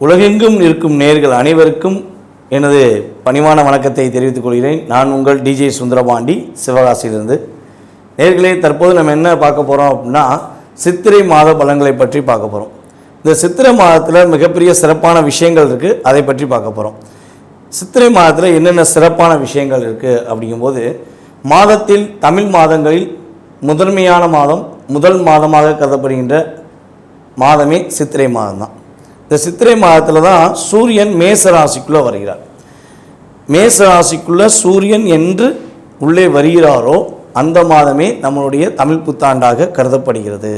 உலகெங்கும் இருக்கும் நேயர்கள் அனைவருக்கும் எனது பணிவான வணக்கத்தை தெரிவித்துக் கொள்கிறேன். நான் உங்கள் டிஜே சுந்தரபாண்டி, சிவகாசியிலிருந்து. நேயர்களே, தற்போது நம்ம என்ன பார்க்க போகிறோம் அப்படின்னா, சித்திரை மாத பலன்களை பற்றி பார்க்க போகிறோம். இந்த சித்திரை மாதத்தில் மிகப்பெரிய சிறப்பான விஷயங்கள் இருக்குது, அதை பற்றி பார்க்க போகிறோம். சித்திரை மாதத்தில் என்னென்ன சிறப்பான விஷயங்கள் இருக்குது அப்படிங்கும்போது, மாதத்தில் தமிழ் மாதங்களில் முதன்மையான மாதம், முதல் மாதமாக கருதப்படுகின்ற மாதமே சித்திரை மாதம் தான். இந்த சித்திரை மாதத்தில் தான் சூரியன் மேச ராசிக்குள்ளே வருகிறார். மேச ராசிக்குள்ளே சூரியன் என்று உள்ளே வருகிறாரோ அந்த மாதமே நம்மளுடைய தமிழ் புத்தாண்டாக கருதப்படுகிறது.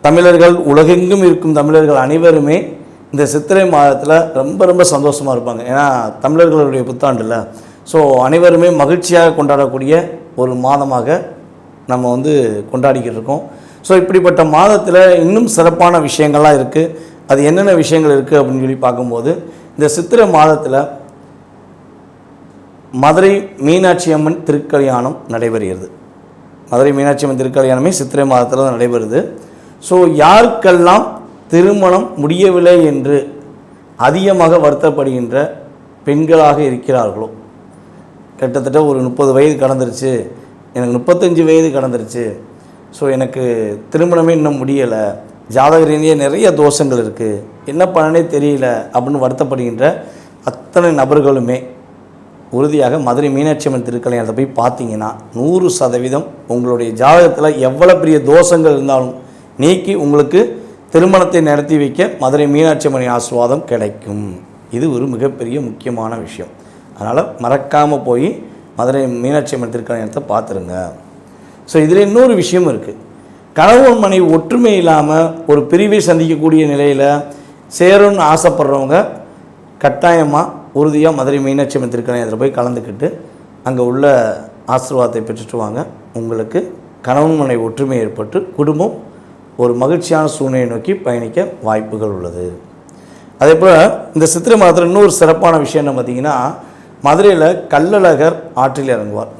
தமிழர்கள், உலகெங்கும் இருக்கும் தமிழர்கள் அனைவருமே இந்த சித்திரை மாதத்தில் ரொம்ப ரொம்ப சந்தோஷமாக இருப்பாங்க. ஏன்னா தமிழர்களுடைய புத்தாண்டு இல்லை. ஸோ அனைவருமே மகிழ்ச்சியாக கொண்டாடக்கூடிய ஒரு மாதமாக நம்ம கொண்டாடிக்கிட்டு இருக்கோம். ஸோ இப்படிப்பட்ட மாதத்தில் இன்னும் சிறப்பான விஷயங்கள்லாம் இருக்குது. அது என்னென்ன விஷயங்கள் இருக்குது அப்படின்னு சொல்லி பார்க்கும்போது, இந்த சித்திரை மாதத்தில் மதுரை மீனாட்சி அம்மன் திருக்கல்யாணம் நடைபெறுகிறது. மதுரை மீனாட்சி அம்மன் திருக்கல்யாணமே சித்திரை மாதத்தில் தான் நடைபெறுது. ஸோ யாருக்கெல்லாம் திருமணம் முடியவில்லை என்று அதிகமாக வருத்தப்படுகின்ற பெண்களாக இருக்கிறார்களோ, கிட்டத்தட்ட ஒரு 30 வயது கடந்துருச்சு, எனக்கு 35 வயது கடந்துருச்சு, ஸோ எனக்கு திருமணமே இன்னும் முடியலை, ஜாதக ரீதியாக நிறைய தோஷங்கள் இருக்குது, என்ன பண்ணனே தெரியல அப்படின்னு வருத்தப்படுகின்ற அத்தனை நபர்களுமே உறுதியாக மதுரை மீனாட்சி அம்மன் திருக்கல்யாணத்தை போய் பார்த்தீங்கன்னா 100% உங்களுடைய ஜாதகத்தில் எவ்வளோ பெரிய தோஷங்கள் இருந்தாலும் நீக்கி உங்களுக்கு திருமணத்தை நடத்தி வைக்க மதுரை மீனாட்சி அம்மன் ஆசீர்வாதம் கிடைக்கும். இது ஒரு மிகப்பெரிய முக்கியமான விஷயம். அதனால் மறக்காமல் போய் மதுரை மீனாட்சி அம்மன் திருக்கல்யாணத்தை பார்த்துருங்க. ஸோ இதில் இன்னொரு விஷயம் இருக்குது. கணவன் மனைவி ஒற்றுமை இல்லாமல் ஒரு பிரிவை சந்திக்கக்கூடிய நிலையில் சேரணும்னு ஆசைப்படுறவங்க கட்டாயமாக உறுதியாக மதுரை மீனாட்சி அம்மன் திருக்கல்யாணத்தில் போய் கலந்துக்கிட்டு அங்கே உள்ள ஆசீர்வாதத்தை பெற்றுட்டு வாங்க. உங்களுக்கு கணவன் மனைவி ஒற்றுமை ஏற்பட்டு குடும்பம் ஒரு மகிழ்ச்சியான சூழ்நிலையை நோக்கி பயணிக்க வாய்ப்புகள் உள்ளது. அதே போல் இந்த சித்திரை மாதத்தில் இன்னொரு சிறப்பான விஷயம் என்ன பார்த்திங்கன்னா, மதுரையில் கள்ளழகர் ஆற்றில் இறங்குவார்.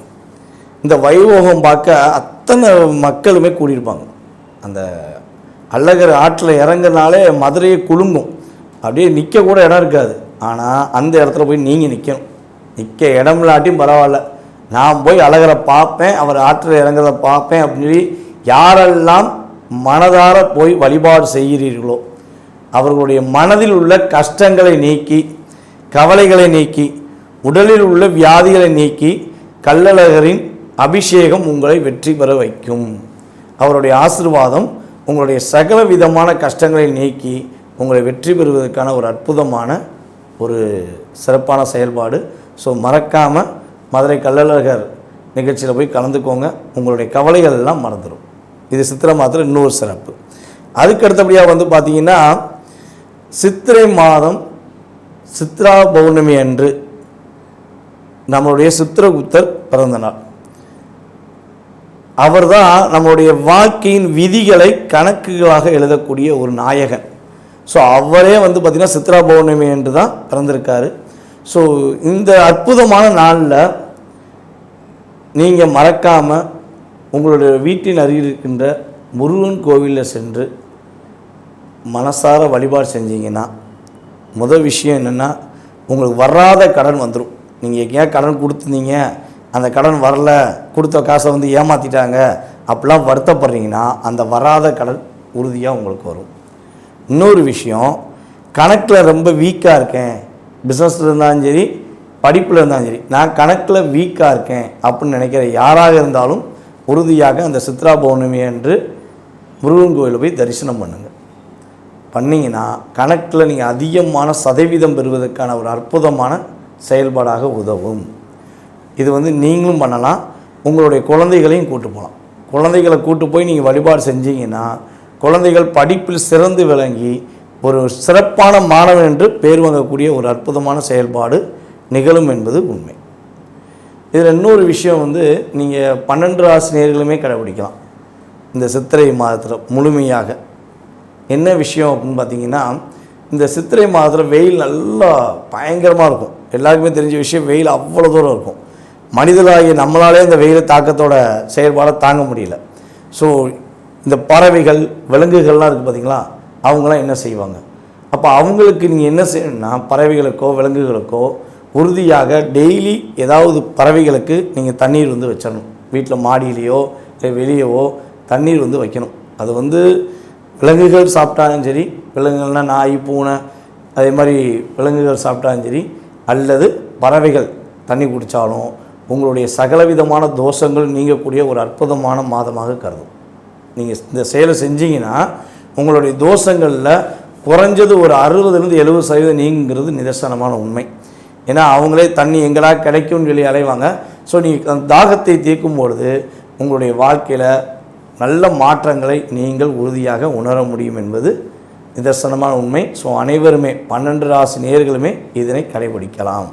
இந்த வைபோகம் பார்க்க அத்தனை மக்களுமே கூடியிருப்பாங்க. அந்த அழகர் ஆற்றில் இறங்குனாலே மதுரையை குலுங்கும், அப்படியே நிற்க கூட இடம் இருக்காது. ஆனால் அந்த இடத்துல போய் நீங்கள் நிற்கணும். நிற்க இடம் இல்லாட்டியும் பரவாயில்ல, நான் போய் அழகரை பார்ப்பேன், அவர் ஆற்றில் இறங்குறதை பார்ப்பேன் அப்படின்னு சொல்லி யாரெல்லாம் மனதார போய் வழிபாடு செய்கிறீர்களோ அவர்களுடைய மனதில் உள்ள கஷ்டங்களை நீக்கி, கவலைகளை நீக்கி, உடலில் உள்ள வியாதிகளை நீக்கி கள்ளழகரின் அபிஷேகம் உங்களை வெற்றி பெற வைக்கும். அவருடைய ஆசீர்வாதம் உங்களுடைய சகல விதமான கஷ்டங்களை நீக்கி உங்களை வெற்றி பெறுவதற்கான ஒரு அற்புதமான ஒரு சிறப்பான செயல்பாடு. ஸோ மறக்காமல் மதுரை கள்ளழகர் நிகழ்ச்சியில் போய் கலந்துக்கோங்க. உங்களுடைய கவலைகள் எல்லாம் மறந்துடும். இது சித்திரை மாதத்தில் இன்னொரு சிறப்பு. அதுக்கு அடுத்தபடியாக பார்த்தீங்கன்னா, சித்திரை மாதம் சித்ரா பௌர்ணமி அன்று நம்மளுடைய சித்திரகுப்தர் பிறந்த நாள். அவர் தான் நம்முடைய வாழ்க்கையின் விதிகளை கணக்குகளாக எழுதக்கூடிய ஒரு நாயகன். ஸோ அவரே பார்த்திங்கன்னா சித்ரா பௌர்ணமி என்று தான் பிறந்திருக்காரு. ஸோ இந்த அற்புதமான நாளில் நீங்கள் மறக்காமல் உங்களுடைய வீட்டின் அருகில் இருக்கின்ற முருகன் கோவிலில் சென்று மனசார வழிபாடு செஞ்சீங்கன்னா, முதல் விஷயம் என்னென்னா, உங்களுக்கு வராத கடன் வந்துடும். நீங்கள் எங்கேயா கடன் கொடுத்துருந்தீங்க, அந்த கடன் வரல, கொடுத்த காசை ஏமாற்றிட்டாங்க அப்படிலாம் வருத்தப்படுறீங்கன்னா, அந்த வராத கடன் உறுதியாக உங்களுக்கு வரும். இன்னொரு விஷயம், கணக்கில் ரொம்ப வீக்காக இருக்கேன், பிஸ்னஸில் இருந்தாலும் சரி, படிப்பில் இருந்தாலும் சரி, நான் கணக்கில் வீக்காக இருக்கேன் அப்படின்னு நினைக்கிற யாராக இருந்தாலும் உறுதியாக அந்த சித்ரா பௌர்ணமி அன்று முருகன் கோயிலில் போய் தரிசனம் பண்ணுங்கள். பண்ணிங்கன்னா கணக்கில் நீங்கள் அதிகமான சதவீதம் பெறுவதற்கான ஒரு அற்புதமான செயல்பாடாக உதவும். இது நீங்களும் பண்ணலாம், உங்களுடைய குழந்தைகளையும் கூட்டு போகலாம். குழந்தைகளை கூட்டு போய் நீங்கள் வழிபாடு செஞ்சீங்கன்னா குழந்தைகள் படிப்பில் சிறந்து விளங்கி ஒரு சிறப்பான மாணவன் என்று பேர் வாங்கக்கூடிய ஒரு அற்புதமான செயல்பாடு நிகழும் என்பது உண்மை. இதில் இன்னொரு விஷயம் நீங்கள் 12 ராசி நேயர்களுமே கடைபிடிக்கலாம் இந்த சித்திரை மாதத்தில் முழுமையாக. என்ன விஷயம் அப்படின்னு பார்த்தீங்கன்னா, இந்த சித்திரை மாதத்தில் வெயில் நல்லா பயங்கரமாக இருக்கும். எல்லாருக்குமே தெரிஞ்ச விஷயம், வெயில் அவ்வளோ தூரம் இருக்கும். மனிதர்களாகிய நம்மளாலே இந்த வெயில் தாக்கத்தோட செயல்பாடை தாங்க முடியல. ஸோ இந்த பறவைகள், விலங்குகள்லாம் இருக்குது பார்த்திங்களா, அவங்களாம் என்ன செய்வாங்க, அப்போ அவங்களுக்கு நீங்கள் என்ன செய்யணும்னா பறவைகளுக்கோ விலங்குகளுக்கோ உறுதியாக டெய்லி ஏதாவது பறவைகளுக்கு நீங்கள் தண்ணீர் வந்து வச்சிடணும். வீட்டில் மாடியிலையோ இல்லை வெளியவோ தண்ணீர் வந்து வைக்கணும். அது வந்து விலங்குகள் சாப்பிட்டாலும் சரி, விலங்குகள்னால் நாய் பூனை அதே மாதிரி விலங்குகள் சாப்பிட்டாலும் சரி, அல்லது பறவைகள் தண்ணி குடித்தாலும் உங்களுடைய சகலவிதமான தோஷங்கள் நீங்கக்கூடிய ஒரு அற்புதமான மாதமாக கருதும். நீங்கள் இந்த செயலை செஞ்சீங்கன்னா உங்களுடைய தோஷங்களில் குறைஞ்சது ஒரு 60-70% நீங்கிறது நிதர்சனமான உண்மை. ஏன்னா அவங்களே தண்ணி எங்கடா கிடைக்கும்னு சொல்லி அலைவாங்க. ஸோ நீங்கள் அந்த தாகத்தை தீர்க்கும் பொழுது உங்களுடைய வாழ்க்கையில் நல்ல மாற்றங்களை நீங்கள் உறுதியாக உணர முடியும் என்பது நிதர்சனமான உண்மை. ஸோ அனைவருமே 12 ராசி நேயர்களுமே இதனை கடைபிடிக்கலாம்.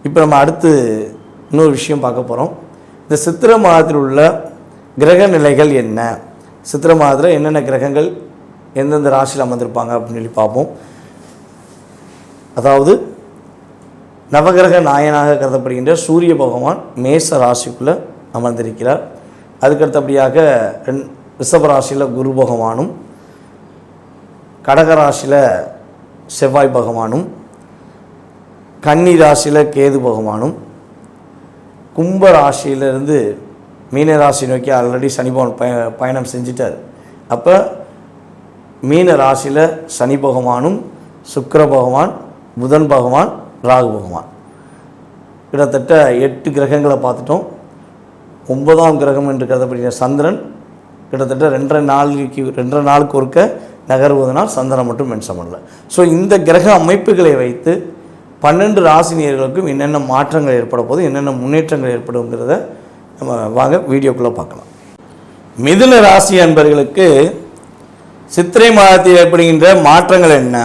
இப்போ நம்ம அடுத்து இன்னொரு விஷயம் பார்க்க போகிறோம். இந்த சித்திரை மாதத்தில் உள்ள கிரக நிலைகள் என்ன, சித்திரை மாதத்தில் என்னென்ன கிரகங்கள் எந்தெந்த ராசியில் அமர்ந்திருப்பாங்க அப்படின்னு சொல்லி பார்ப்போம். அதாவது நவகிரக நாயனாக கருதப்படுகின்ற சூரிய பகவான் மேச ராசிக்குள்ளே அமர்ந்திருக்கிறார். அதுக்கடுத்தபடியாக ரிஷப ராசியில் குரு பகவானும், கடக ராசியில் செவ்வாய் பகவானும், கன்னி ராசியில் கேது பகவானும், கும்ப ராசியிலிருந்து மீன ராசி நோக்கி ஆல்ரெடி சனி பகவான் பயணம் செஞ்சிட்டார். அப்போ மீன ராசியில் சனி பகவானும், சுக்கிர பகவான், புதன் பகவான், ராகு பகவான், கிட்டத்தட்ட 8 கிரகங்களை பார்த்துட்டோம். 9ஆம் கிரகம் என்று கருதப்படுகிற சந்திரன் கிட்டத்தட்ட 2.5 நாளுக்கு ஒருக்க நகர்வதனால் சந்திரன் மட்டும் மென்ஷன் பண்ணல. ஸோ இந்த கிரக அமைப்புகளை வைத்து 12 ராசினியர்களுக்கும் என்னென்ன மாற்றங்கள் ஏற்பட போது, என்னென்ன முன்னேற்றங்கள் ஏற்படுங்கிறத நம்ம வாங்க வீடியோக்குள்ளே பார்க்கலாம். மிதுன ராசி அன்பர்களுக்கு சித்திரை மாதத்தில் ஏற்படுகின்ற மாற்றங்கள் என்ன,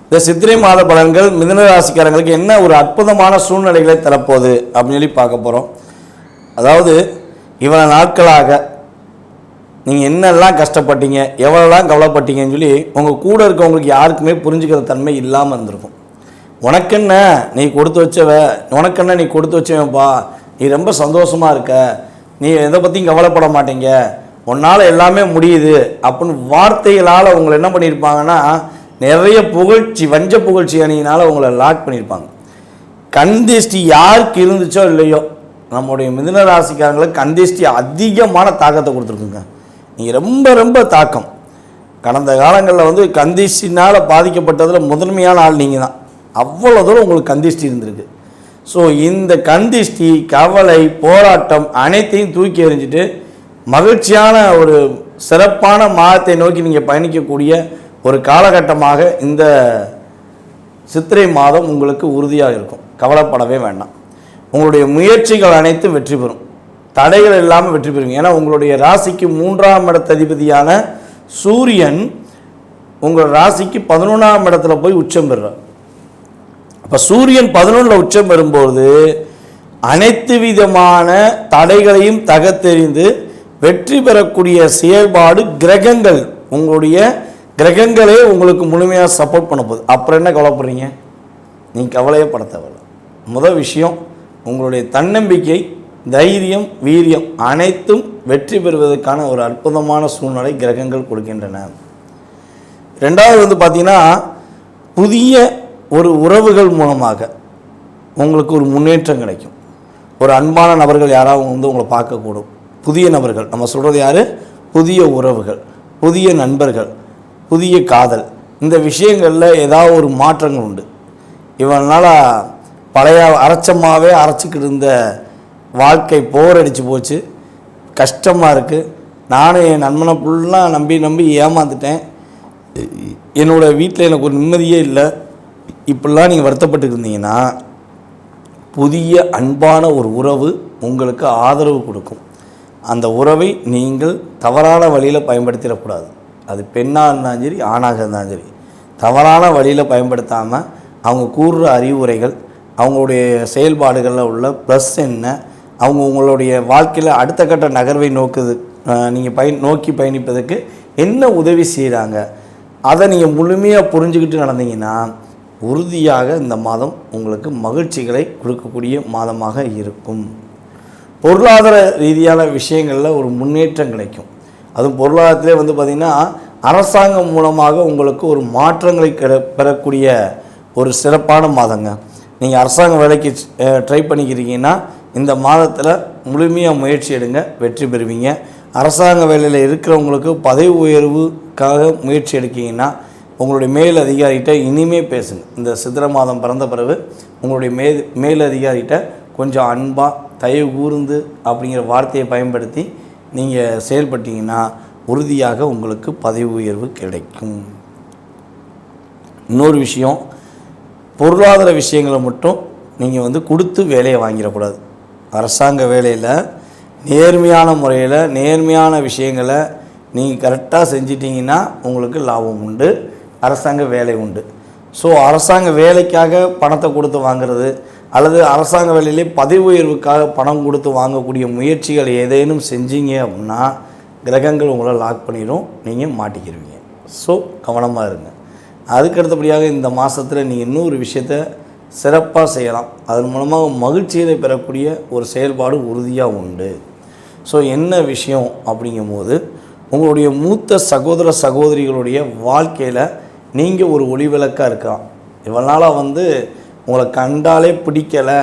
இந்த சித்திரை மாத பலன்கள் மிதுன ராசிக்காரங்களுக்கு என்ன ஒரு அற்புதமான சூழ்நிலைகளை தரப்போகுது அப்படின்னு சொல்லி பார்க்க போகிறோம். அதாவது இவ்வளோ நாட்களாக நீங்கள் என்னெல்லாம் கஷ்டப்பட்டீங்க, எவ்வளோலாம் கவலைப்பட்டீங்கன்னு சொல்லி உங்கள் கூட இருக்கவங்களுக்கு யாருக்குமே புரிஞ்சுக்கிற தன்மை இல்லாமல் இருந்திருக்கும். உனக்கென்ன நீ கொடுத்து வச்சவ, உனக்கென்ன நீ கொடுத்து வச்சவப்பா, நீ ரொம்ப சந்தோஷமாக இருக்க, நீ எதை பற்றியும் கவலைப்பட மாட்டீங்க, உன்னால் எல்லாமே முடியுது அப்படின்னு வார்த்தைகளால் உங்களை என்ன பண்ணியிருப்பாங்கன்னா நிறைய புகழ்ச்சி, வஞ்ச புகழ்ச்சி அணியினால் உங்களை லாக் பண்ணியிருப்பாங்க. கந்திஷ்டி யாருக்கு இருந்துச்சோ இல்லையோ, நம்முடைய மிதுன ராசிக்காரங்களுக்கு கந்திஷ்டி அதிகமான தாக்கத்தை கொடுத்துருக்குங்க. நீங்கள் ரொம்ப ரொம்ப தாக்கம். கடந்த காலங்களில் வந்து கந்திஷ்டினால் பாதிக்கப்பட்டதில் முதன்மையான ஆள் நீங்கள் தான். அவ்வளோ தூரம் உங்களுக்கு கந்திஷ்டி இருந்திருக்கு. ஸோ இந்த கந்திஷ்டி, கவலை, போராட்டம் அனைத்தையும் தூக்கி எறிஞ்சிட்டு மகிழ்ச்சியான ஒரு சிறப்பான மாதத்தை நோக்கி நீங்கள் பயணிக்கக்கூடிய ஒரு காலகட்டமாக இந்த சித்திரை மாதம் உங்களுக்கு உறுதியாக இருக்கும். கவலைப்படவே வேண்டாம். உங்களுடைய முயற்சிகள் அனைத்தும் வெற்றி பெறும், தடைகள் இல்லாமல் வெற்றி பெறுவீங்க. ஏன்னா உங்களுடைய ராசிக்கு 3ஆம் இடத்ததிபதியான சூரியன் உங்கள் ராசிக்கு 11ஆம் இடத்துல போய் உச்சம் பெறுறார். அப்போ சூரியன் 11ல் உச்சம் பெறும்போது அனைத்து விதமான தடைகளையும் தகர்த்தெறிந்து வெற்றி பெறக்கூடிய செயல்பாடு கிரகங்கள், உங்களுடைய கிரகங்களே உங்களுக்கு முழுமையாக சப்போர்ட் பண்ண போகுது. அப்புறம் என்ன கவலைப்படுறீங்க? நீங்கள் கவலையே பட தேவையில்லை. முதல் விஷயம் உங்களுடைய தன்னம்பிக்கை, தைரியம், வீரியம் அனைத்தும் வெற்றி பெறுவதற்கான ஒரு அற்புதமான சூழ்நிலை கிரகங்கள் கொடுக்கின்றன. ரெண்டாவது வந்து பார்த்திங்கன்னா, புதிய ஒரு உறவுகள் மூலமாக உங்களுக்கு ஒரு முன்னேற்றம் கிடைக்கும். ஒரு அன்பான நபர்கள் யாராவது வந்து உங்களை பார்க்கக்கூடும். புதிய நபர்கள், நம்ம சொல்கிறது யார்? புதிய உறவுகள், புதிய நண்பர்கள், புதிய காதல், இந்த விஷயங்களில் ஏதாவது ஒரு மாற்றங்கள் உண்டு. இவனால் பழைய அரைச்சமாகவே அரைச்சிக்கிட்டு இருந்த வாழ்க்கை போர் அடித்து போச்சு, கஷ்டமாக இருக்குது. நானும் என் நண்பனை ஃபுல்லாக நம்பி ஏமாந்துட்டேன். என்னோடய வீட்டில் எனக்கு ஒரு நிம்மதியே இல்லை. இப்படிலாம் நீங்கள் வருத்தப்பட்டு இருந்தீங்கன்னா புதிய அன்பான ஒரு உறவு உங்களுக்கு ஆதரவு கொடுக்கும். அந்த உறவை நீங்கள் தவறான வழியில் பயன்படுத்திடக்கூடாது. அது பெண்ணாக இருந்தாலும் சரி, ஆணாக இருந்தாலும் சரி, தவறான வழியில் பயன்படுத்தாமல் அவங்க கூறுற அறிவுரைகள், அவங்களுடைய செயல்பாடுகளில் உள்ள ப்ளஸ் என்ன, அவங்க உங்களுடைய வாழ்க்கையில் அடுத்த கட்ட நகர்வை நீங்கள் நோக்கி பயணிப்பதற்கு என்ன உதவி செய்கிறாங்க, அதை நீங்கள் முழுமையாக புரிஞ்சுக்கிட்டு நடந்தீங்கன்னா உறுதியாக இந்த மாதம் உங்களுக்கு மகிழ்ச்சிகளை கொடுக்கக்கூடிய மாதமாக இருக்கும். பொருளாதார ரீதியான விஷயங்களில் ஒரு முன்னேற்றம் கிடைக்கும். அதுவும் பொருளாதாரத்திலே வந்து பார்த்திங்கன்னா அரசாங்கம் மூலமாக உங்களுக்கு ஒரு மாற்றங்களை பெறக்கூடிய ஒரு சிறப்பான மாதங்க. நீங்கள் அரசாங்க வேலைக்கு ட்ரை பண்ணிக்கிறீங்கன்னா இந்த மாதத்தில் முழுமையாக முயற்சி எடுங்க, வெற்றி பெறுவீங்க. அரசாங்க வேலையில் இருக்கிறவங்களுக்கு பதவி உயர்வுக்காக முயற்சி எடுக்கிங்கன்னா உங்களுடைய மேல் அதிகாரிகிட்ட இனிமே பேசுங்க. இந்த சித்திரை மாதம் பிறந்த பிறகு உங்களுடைய மேல் அதிகாரிகிட்ட கொஞ்சம் அன்பாக தயவு கூர்ந்து அப்படிங்கிற வார்த்தையை பயன்படுத்தி நீங்கள் செயல்பட்டீங்கன்னா உறுதியாக உங்களுக்கு பதவி உயர்வு கிடைக்கும். இன்னொரு விஷயம், பொருளாதார விஷயங்களை மட்டும் நீங்கள் கொடுத்து வேலையை வாங்கிடக்கூடாது. அரசாங்க வேலையில் நேர்மையான முறையில் நேர்மையான விஷயங்களை நீங்கள் கரெக்டாக செஞ்சிட்டிங்கன்னா உங்களுக்கு லாபம் உண்டு, அரசாங்க வேலை உண்டு. ஸோ அரசாங்க வேலைக்காக பணத்தை கொடுத்து வாங்கிறது அல்லது அரசாங்க வேலையிலே பதவி உயர்வுக்காக பணம் கொடுத்து வாங்கக்கூடிய முயற்சிகள் ஏதேனும் செஞ்சீங்க அப்படின்னா கிரகங்கள் உங்களை லாக் பண்ணிடும், நீங்கள் மாட்டிக்கிடுவீங்க. ஸோ கவனமாக இருங்க. அதுக்கடுத்தபடியாக இந்த மாதத்தில் நீங்கள் இன்னொரு விஷயத்தை சிறப்பாக செய்யலாம். அதன் மூலமாக மகிழ்ச்சியை பெறக்கூடிய ஒரு செயல்பாடு உறுதியாக உண்டு. ஸோ என்ன விஷயம் அப்படிங்கும்போது, உங்களுடைய மூத்த சகோதர சகோதரிகளுடைய வாழ்க்கையில் நீங்கள் ஒரு ஒளிவிளக்காக இருக்கலாம். இவ்வளோ நாளாக உங்களை கண்டாலே பிடிக்கலை,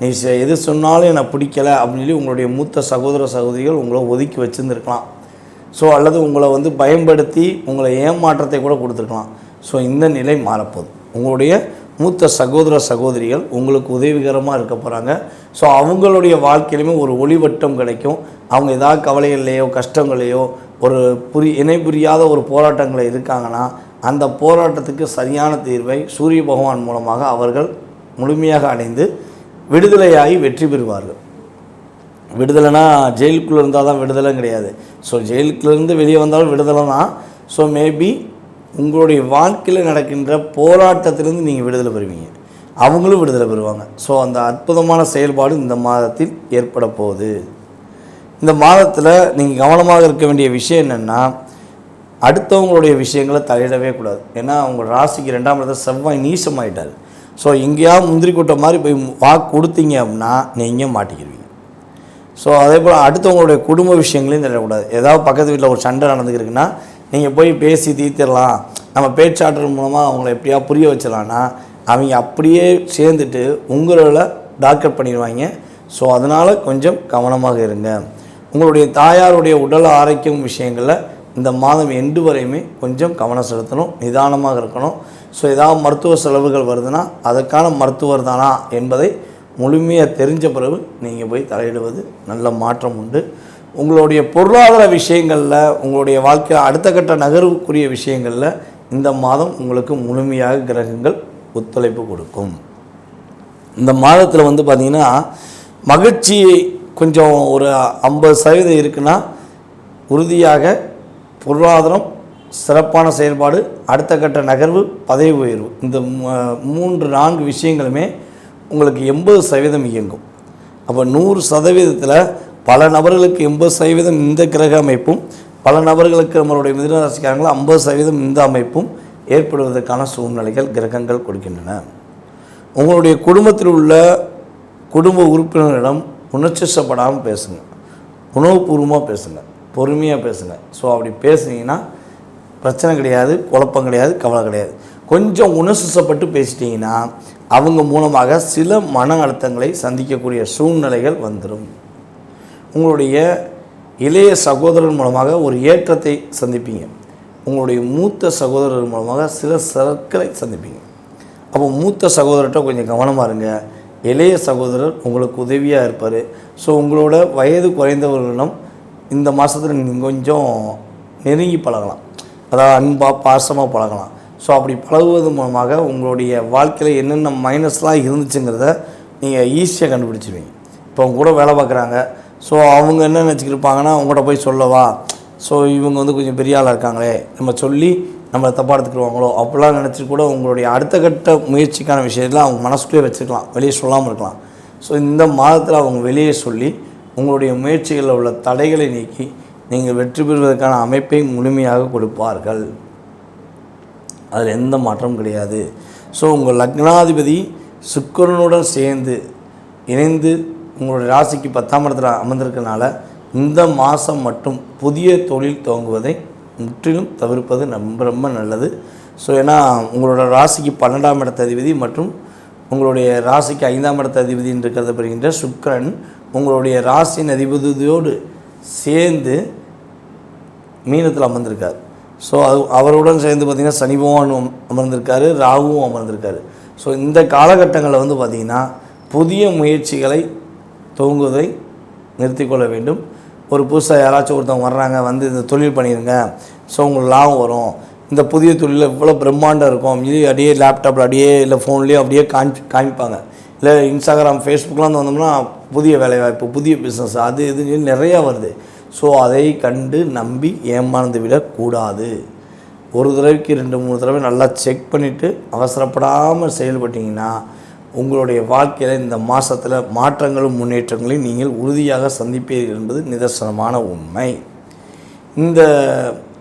நீ எது சொன்னாலும் என்னை பிடிக்கலை அப்படின்னு சொல்லி உங்களுடைய மூத்த சகோதர சகோதரிகள் உங்களை ஒதுக்கி வச்சுருந்துருக்கலாம். ஸோ அல்லது உங்களை பயன்படுத்தி உங்களை ஏமாற்றத்தை கூட கொடுத்துருக்கலாம். ஸோ இந்த நிலை மாறப்போகுது. உங்களுடைய மூத்த சகோதர சகோதரிகள் உங்களுக்கு உதவிகரமாக இருக்க போகிறாங்க. ஸோ அவங்களுடைய வாழ்க்கையிலுமே ஒரு ஒளிவட்டம் கிடைக்கும். அவங்க ஏதாவது கவலைகள்லையோ கஷ்டங்களையோ ஒரு இணை புரியாத ஒரு போராட்டங்களை இருக்காங்கன்னா அந்த போராட்டத்துக்கு சரியான தீர்வை சூரிய பகவான் மூலமாக அவர்கள் முழுமையாக அடைந்து விடுதலையாகி வெற்றி பெறுவார்கள். விடுதலைனா ஜெயிலுக்குள்ளே இருந்தால் தான் விடுதலை கிடையாது. ஸோ ஜெயிலுக்குள்ளேருந்து வெளியே வந்தாலும் விடுதலை தான். ஸோ மேபி உங்களுடைய வாழ்க்கையில் நடக்கின்ற போராட்டத்திலிருந்து நீங்கள் விடுதலை பெறுவீங்க, அவங்களும் விடுதலை பெறுவாங்க. ஸோ அந்த அற்புதமான செயல்பாடு இந்த மாதத்தில் ஏற்பட போகுது. இந்த மாதத்தில் நீங்கள் கவனமாக இருக்க வேண்டிய விஷயம் என்னென்னா, அடுத்தவங்களுடைய விஷயங்களை தலையிடவே கூடாது. ஏன்னா அவங்க ராசிக்கு 2ஆம் இடத்துல செவ்வாய் நீசமாயிட்டார். ஸோ எங்கேயாவது முந்திரி கூட்ட மாதிரி போய் வாக்கு கொடுத்தீங்க அப்படின்னா நீங்கள் மாட்டிக்கிடுவீங்க. ஸோ அதே போல் அடுத்தவங்களுடைய குடும்ப விஷயங்களையும் தலையிடக்கூடாது. ஏதாவது பக்கத்து வீட்டில் ஒரு சண்டை நடந்துக்கிருக்குன்னா நீங்கள் போய் பேசி தீர்த்திடலாம், நம்ம பேச்சாற்றல் மூலமாக அவங்கள எப்படியா புரிய வச்சிடலான்னா அவங்க அப்படியே சேர்ந்துட்டு உங்களை டாக்டர் பண்ணிடுவாங்க. ஸோ அதனால் கொஞ்சம் கவனமாக இருங்க. உங்களுடைய தாயாருடைய உடல் ஆரோக்கியம் விஷயங்களில் இந்த மாதம் எண்டு வரையுமே கொஞ்சம் கவனம் செலுத்தணும், நிதானமாக இருக்கணும். ஸோ ஏதாவது மருத்துவ செலவுகள் வருதுன்னா அதற்கான மருத்துவர் தானா என்பதை முழுமையாக தெரிஞ்ச பிறகு நீங்கள் போய் தலையிடுவது நல்ல மாற்றம் உண்டு. உங்களுடைய பொருளாதார விஷயங்களில் உங்களுடைய வாழ்க்கையில் அடுத்த கட்ட நகர்வுக்குரிய விஷயங்களில் இந்த மாதம் உங்களுக்கு முழுமையாக கிரகங்கள் ஒத்துழைப்பு கொடுக்கும். இந்த மாதத்தில் பார்த்திங்கன்னா மகிழ்ச்சி கொஞ்சம் ஒரு 50% இருக்குன்னா உறுதியாக பொருளாதாரம் சிறப்பான செயல்பாடு, அடுத்த கட்ட நகர்வு, பதவி உயர்வு, இந்த 3-4 விஷயங்களுமே உங்களுக்கு 80% இயங்கும். அப்போ 100%த்தில் பல நபர்களுக்கு 80% இந்த கிரக அமைப்பும், பல நபர்களுக்கு நம்மளுடைய மிதுன ராசிக்காரங்களும் 50% இந்த அமைப்பும் ஏற்படுவதற்கான சூழ்நிலைகள் கிரகங்கள் கொடுக்கின்றன. உங்களுடைய குடும்பத்தில் உள்ள குடும்ப உறுப்பினரிடம் உணர்ச்சிசப்படாமல் பேசுங்க, உணவுபூர்வமாக பேசுங்க, பொறுமையாக பேசுங்க. ஸோ அப்படி பேசுனீங்கன்னா பிரச்சனை கிடையாது, குழப்பம் கிடையாது, கவலை கிடையாது. கொஞ்சம் உணர்ச்சிசப்பட்டு பேசிட்டிங்கன்னா அவங்க மூலமாக சில மன அழுத்தங்களை சந்திக்கக்கூடிய சூழ்நிலைகள் வந்துடும். உங்களுடைய இளைய சகோதரர் மூலமாக ஒரு ஏற்றத்தை சந்திப்பீங்க. உங்களுடைய மூத்த சகோதரர் மூலமாக சில சர்க்களை சந்திப்பீங்க. அப்போ மூத்த சகோதரர்கிட்ட கொஞ்சம் கவனமாக இருங்க. இளைய சகோதரர் உங்களுக்கு உதவியாக இருப்பார். ஸோ உங்களோட வயது குறைந்தவர்களிடம் இந்த மாதத்தில் நீங்கள் கொஞ்சம் நெருங்கி பழகலாம், அதாவது அன்பாக பாசமாக பழகலாம். ஸோ அப்படி பழகுவது மூலமாக உங்களுடைய வாழ்க்கையில் என்னென்ன மைனஸ்லாம் இருந்துச்சுங்கிறத நீங்கள் ஈஸியாக கண்டுபிடிச்சிடுவீங்க. இப்போ அவங்க கூட வேலை பார்க்குறாங்க, ஸோ அவங்க என்ன நினச்சிக்கிருப்பாங்கன்னா உங்கள்கிட்ட போய் சொல்லவா, ஸோ இவங்க கொஞ்சம் பெரிய ஆளாக இருக்காங்களே, நம்ம சொல்லி நம்மளை தப்பாக எடுத்துக்கிடுவாங்களோ அப்படிலாம் நினச்சி கூட உங்களுடைய அடுத்த கட்ட முயற்சிக்கான விஷயத்தில் அவங்க மனசுக்குள்ளே வச்சுருக்கலாம், வெளியே சொல்லாமல் இருக்கலாம். ஸோ இந்த மாதத்தில் அவங்க வெளியே சொல்லி உங்களுடைய முயற்சிகளில் உள்ள தடைகளை நீக்கி நீங்கள் வெற்றி பெறுவதற்கான அமைப்பை முழுமையாக கொடுப்பார்கள். அதில் எந்த மாற்றமும் கிடையாது. ஸோ உங்கள் லக்னாதிபதி சுக்கிரனுடன் சேர்ந்து இணைந்து உங்களுடைய ராசிக்கு 10ஆம் இடத்துல அமர்ந்திருக்கனால இந்த மாதம் மட்டும் புதிய தொழில் துவங்குவதை முற்றிலும் தவிர்ப்பது ரொம்ப ரொம்ப நல்லது. ஸோ ஏன்னா உங்களோட ராசிக்கு 12ஆம் இடத்த அதிபதி மற்றும் உங்களுடைய ராசிக்கு 5ஆம் இடத்த அதிபதின்னு இருக்கிறத சுக்கிரன் உங்களுடைய ராசியின் அதிபதியோடு சேர்ந்து மீனத்தில் அமர்ந்திருக்கார். ஸோ அவருடன் சேர்ந்து பார்த்திங்கன்னா சனி பகவான் அமர்ந்திருக்காரு, ராகுவும் அமர்ந்திருக்காரு. ஸோ இந்த காலகட்டங்களில் வந்து பார்த்திங்கன்னா புதிய முயற்சிகளை துவங்குவதை நிறுத்திக்கொள்ள வேண்டும். ஒரு புதுசாக யாராச்சும் ஒருத்தவங்க வர்றாங்க, வந்து இந்த தொழில் பண்ணிடுங்க, ஸோ உங்களுக்கு லாபம் வரும், இந்த புதிய தொழிலில் இவ்வளோ பிரம்மாண்டம் இருக்கும், இது அப்படியே லேப்டாப்பில் அப்படியே இல்லை ஃபோன்லேயே அப்படியே காமிப்பாங்க. இல்லை இன்ஸ்டாகிராம் ஃபேஸ்புக்கெலாம் வந்தோம்னா புதிய வேலைவாய்ப்பு, புதிய பிஸ்னஸ், அது இது நிறையா வருது. ஸோ அதை கண்டு நம்பி ஏமாந்து விடக்கூடாது. ஒரு தடவைக்கு 2-3 தடவை நல்லா செக் பண்ணிவிட்டு அவசரப்படாமல் செயல்பட்டிங்கன்னா உங்களுடைய வாழ்க்கையில் இந்த மாதத்தில் மாற்றங்களும் முன்னேற்றங்களையும் நீங்கள் உறுதியாக சந்திப்பீர்கள் என்பது நிதர்சனமான உண்மை. இந்த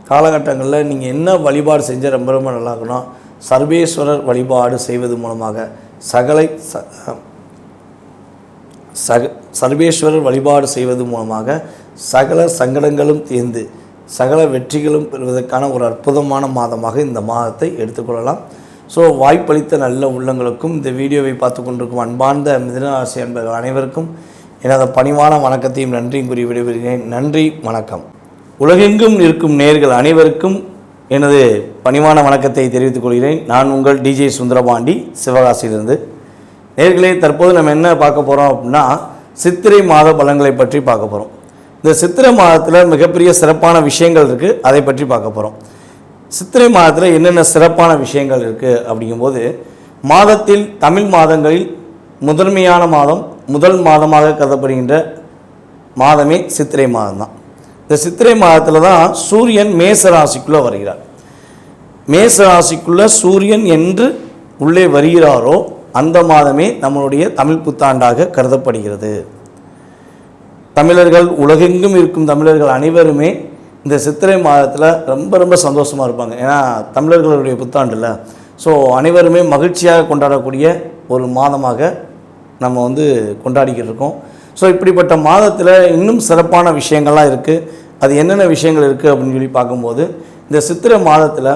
காலகட்டங்களில் நீங்கள் என்ன வழிபாடு செஞ்சால் ரொம்ப ரொம்ப நல்லா இருக்கணும், சர்வேஸ்வரர் வழிபாடு செய்வது மூலமாக சர்வேஸ்வரர் வழிபாடு செய்வது மூலமாக சகல சங்கடங்களும் தீர்ந்து சகல வெற்றிகளும் பெறுவதற்கான ஒரு அற்புதமான மாதமாக இந்த மாதத்தை எடுத்துக்கொள்ளலாம். ஸோ வாய்ப்பளித்த நல்ல உள்ளங்களுக்கும் இந்த வீடியோவை பார்த்து கொண்டிருக்கும் அன்பார்ந்த மிதுனராசி அன்பர்கள் அனைவருக்கும் எனது பணிவான வணக்கத்தையும் நன்றியும் கூறி விடைபெறுகிறேன். நன்றி, வணக்கம். உலகெங்கும் இருக்கும் நேயர்கள் அனைவருக்கும் எனது பணிவான வணக்கத்தை தெரிவித்துக் கொள்கிறேன். நான் உங்கள் டிஜே சுந்தரபாண்டி, சிவகாசியிலிருந்து. நேயர்களே, தற்போது நம்ம என்ன பார்க்க போகிறோம் அப்படின்னா சித்திரை மாத பலன்களை பற்றி பார்க்க போகிறோம். இந்த சித்திரை மாதத்தில் மிகப்பெரிய சிறப்பான விஷயங்கள் இருக்குது, அதை பற்றி பார்க்க போகிறோம். சித்திரை மாதத்தில் என்னென்ன சிறப்பான விஷயங்கள் இருக்குது அப்படிங்கும்போது, மாதத்தில் தமிழ் மாதங்களில் முதன்மையான மாதம், முதல் மாதமாக கருதப்படுகின்ற மாதமே சித்திரை மாதம் தான். இந்த சித்திரை மாதத்தில் தான் சூரியன் மேச ராசிக்குள்ளே வருகிறார். மேச ராசிக்குள்ளே சூரியன் என்று உள்ளே வருகிறாரோ அந்த மாதமே நம்மளுடைய தமிழ் புத்தாண்டாக கருதப்படுகிறது. தமிழர்கள், உலகெங்கும் இருக்கும் தமிழர்கள் அனைவருமே இந்த சித்திரை மாதத்தில் ரொம்ப ரொம்ப சந்தோஷமாக இருப்பாங்க. ஏன்னா தமிழர்களுடைய புத்தாண்டு இல்லை. ஸோ அனைவருமே மகிழ்ச்சியாக கொண்டாடக்கூடிய ஒரு மாதமாக நம்ம வந்து கொண்டாடிக்கிட்டு இருக்கோம். ஸோ இப்படிப்பட்ட மாதத்தில் இன்னும் சிறப்பான விஷயங்கள்லாம் இருக்குது. அது என்னென்ன விஷயங்கள் இருக்குது அப்படின்னு சொல்லி பார்க்கும்போது, இந்த சித்திரை மாதத்தில்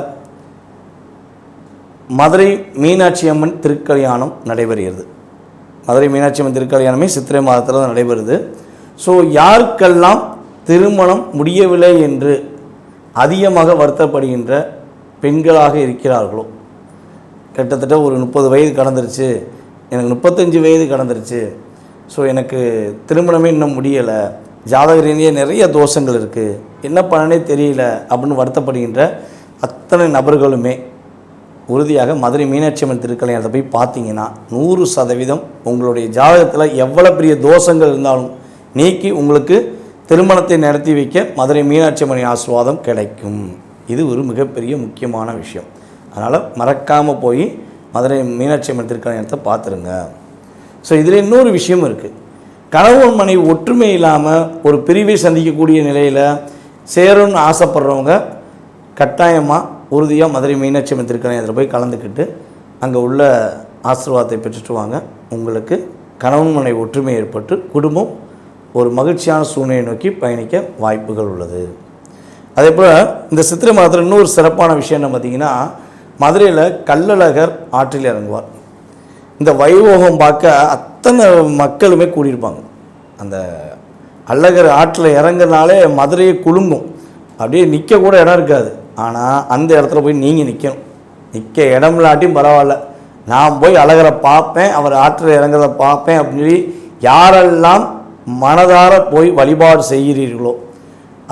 மதுரை மீனாட்சி அம்மன் திருக்கல்யாணம் நடைபெறுகிறது. மதுரை மீனாட்சி அம்மன் திருக்கல்யாணமே சித்திரை மாதத்தில் தான் நடைபெறுது. ஸோ யாருக்கெல்லாம் திருமணம் முடியவில்லை என்று அதிகமாக வருத்தப்படுகின்ற பெண்களாக இருக்கிறார்களோ, கிட்டத்தட்ட ஒரு 30 வயது கடந்துருச்சு, எனக்கு 35 வயது கடந்துருச்சு, ஸோ எனக்கு திருமணமே இன்னும் முடியலை, ஜாதக ரீதியாக நிறைய தோஷங்கள் இருக்குது, என்ன பண்ணனே தெரியல அப்படின்னு வருத்தப்படுகின்ற அத்தனை நபர்களுமே உறுதியாக மதுரை மீனாட்சி அம்மன் திருக்கல்யாணத்தை போய் பார்த்தீங்கன்னா 100% உங்களுடைய ஜாதகத்தில் எவ்வளோ பெரிய தோஷங்கள் இருந்தாலும் நீக்கி உங்களுக்கு திருமணத்தை நடத்தி வைக்க மதுரை மீனாட்சி அம்மன் ஆசீர்வாதம் கிடைக்கும். இது ஒரு மிகப்பெரிய முக்கியமான விஷயம். அதனால் மறக்காமல் போய் மதுரை மீனாட்சி அம்மன் திருக்கல்யாணத்தை பார்த்துருங்க. ஸோ இதில் இன்னொரு விஷயம் இருக்குது. கணவன் மனைவி ஒற்றுமை இல்லாமல் ஒரு பிரிவை சந்திக்கக்கூடிய நிலையில் சேரணும்னு ஆசைப்படுறவங்க கட்டாயமாக உறுதியாக மதுரை மீனாட்சி அம்மன் திருக்கல்யாணத்தில் போய் கலந்துக்கிட்டு அங்கே உள்ள ஆசீர்வாதத்தை பெற்றுட்டு வாங்க. உங்களுக்கு கணவன் மனைவி ஒற்றுமை ஏற்பட்டு குடும்பம் ஒரு மகிழ்ச்சியான சூழ்நிலையை நோக்கி பயணிக்க வாய்ப்புகள் உள்ளது. அதே போல் இந்த சித்திரை மாதத்தில் இன்னொரு சிறப்பான விஷயம் என்ன பார்த்திங்கன்னா, மதுரையில் கள்ளழகர் ஆற்றில் இறங்குவார். இந்த வைபோகம் பார்க்க அத்தனை மக்களுமே கூடியிருப்பாங்க. அந்த அழகர் ஆற்றில் இறங்குறதுனாலே மதுரையை குலுங்கும், அப்படியே நிற்க கூட இடம் இருக்காது. ஆனால் அந்த இடத்துல போய் நீங்கள் நிற்கணும். நிற்க இடம் இல்லாட்டியும் பரவாயில்ல, நான் போய் அழகரை பார்ப்பேன், அவர் ஆற்றில் இறங்குறத பார்ப்பேன் அப்படின்னு சொல்லி யாரெல்லாம் மனதார போய் வழிபாடு செய்கிறீர்களோ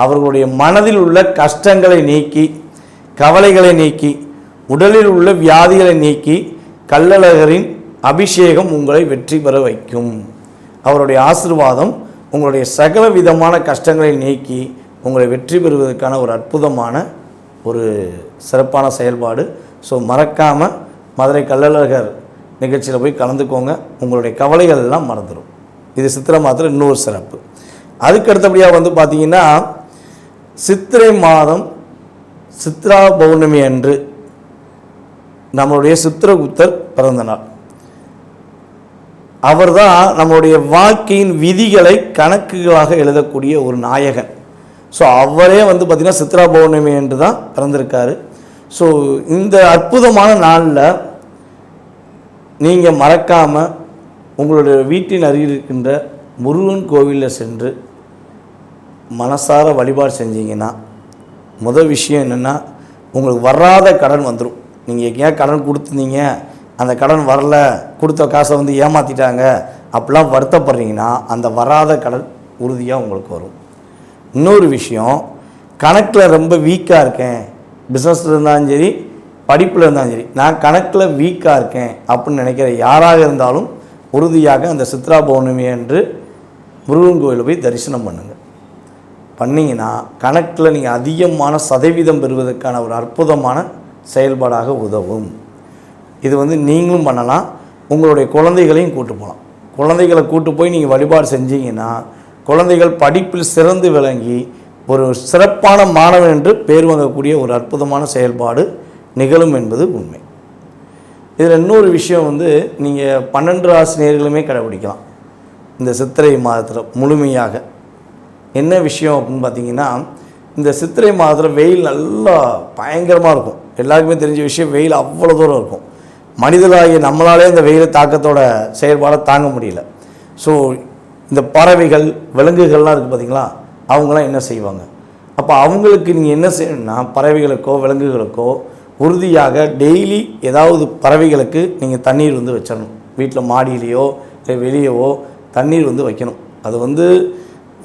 அவர்களுடைய மனதில் உள்ள கஷ்டங்களை நீக்கி, கவலைகளை நீக்கி, உடலில் உள்ள வியாதிகளை நீக்கி கள்ளழகரின் அபிஷேகம் உங்களை வெற்றி பெற வைக்கும். அவருடைய ஆசீர்வாதம் உங்களுடைய சகல விதமான கஷ்டங்களை நீக்கி உங்களை வெற்றி பெறுவதற்கான ஒரு அற்புதமான ஒரு சிறப்பான செயல்பாடு. ஸோ மறக்காமல் மதுரை கள்ளழகர் நிகழ்ச்சியில் போய் கலந்துக்கோங்க. உங்களுடைய கவலைகள் எல்லாம் மறந்துடும். இது சித்திரை மாதத்தில் இன்னொரு சிறப்பு. அதுக்கு அடுத்தபடியாக வந்து பார்த்திங்கன்னா, சித்திரை மாதம் சித்ரா பௌர்ணமி அன்று நம்மளுடைய சித்திரகுப்தர் பிறந்த நாள். அவர் தான் நம்மளுடைய வாழ்க்கையின் விதிகளை கணக்குகளாக எழுதக்கூடிய ஒரு நாயகன். ஸோ அவரே வந்து பார்த்திங்கன்னா சித்ரா பௌர்ணமி என்று தான் பிறந்திருக்காரு. ஸோ இந்த அற்புதமான நாளில் நீங்கள் மறக்காமல் உங்களுடைய வீட்டின் அருகில் இருக்கின்ற முருகன் கோவிலில் சென்று மனசார வழிபாடு செஞ்சீங்கன்னா முதல் விஷயம் என்னென்னா, உங்களுக்கு வராத கடன் வந்துடும். நீங்கள் எங்கேயா கடன் கொடுத்துருந்தீங்க, அந்த கடன் வரல, கொடுத்த காசை வந்து ஏமாற்றிட்டாங்க, அப்படிலாம் வருத்தப்படுறீங்கன்னா அந்த வராத கடன் உறுதியாக உங்களுக்கு வரும். இன்னொரு விஷயம், கணக்கில் ரொம்ப வீக்காக இருக்கேன், பிஸ்னஸில் இருந்தாலும் சரி படிப்பில் இருந்தாலும் சரி, நான் கணக்கில் வீக்காக இருக்கேன் அப்படின்னு நினைக்கிற யாராக இருந்தாலும் உறுதியாக அந்த சித்ரா பௌர்ணமி அன்று முருகன் கோயிலில் போய் தரிசனம் பண்ணுங்கள். பண்ணிங்கன்னா கணக்கில் நீங்கள் அதிகமான சதவீதம் பெறுவதற்கான ஒரு அற்புதமான செயல்பாடாக உதவும். இது வந்து நீங்களும் பண்ணலாம், உங்களுடைய குழந்தைகளையும் கூட்டு போகலாம். குழந்தைகளை கூட்டு போய் நீங்கள் வழிபாடு செஞ்சீங்கன்னா குழந்தைகள் படிப்பில் சிறந்து விளங்கி ஒரு சிறப்பான மாணவன் என்று பேர் வாங்கக்கூடிய ஒரு அற்புதமான செயல்பாடு நிகழும் என்பது உண்மை. இதில் இன்னொரு விஷயம் வந்து நீங்கள் 12 ராசி நேயர்களுமே கடைபிடிக்கலாம் இந்த சித்திரை மாதத்தில் முழுமையாக. என்ன விஷயம் அப்படின்னு பார்த்தீங்கன்னா, இந்த சித்திரை மாதத்தில் வெயில் நல்லா பயங்கரமாக இருக்கும். எல்லாருக்குமே தெரிஞ்ச விஷயம், வெயில் அவ்வளோ தூரம் இருக்கும். மனிதர்களாகிய நம்மளாலே இந்த வெயில் தாக்கத்தோட செயல்பாடை தாங்க முடியல. ஸோ இந்த பறவைகள் விலங்குகள்லாம் இருக்குது பார்த்தீங்களா, அவங்களாம் என்ன செய்வாங்க? அப்போ அவங்களுக்கு நீங்கள் என்ன செய்யணும்னா, பறவைகளுக்கோ விலங்குகளுக்கோ உறுதியாக டெய்லி ஏதாவது பறவைகளுக்கு நீங்கள் தண்ணீர் வந்து வச்சிடணும். வீட்டில் மாடியிலையோ இல்லை வெளியவோ தண்ணீர் வந்து வைக்கணும். அது வந்து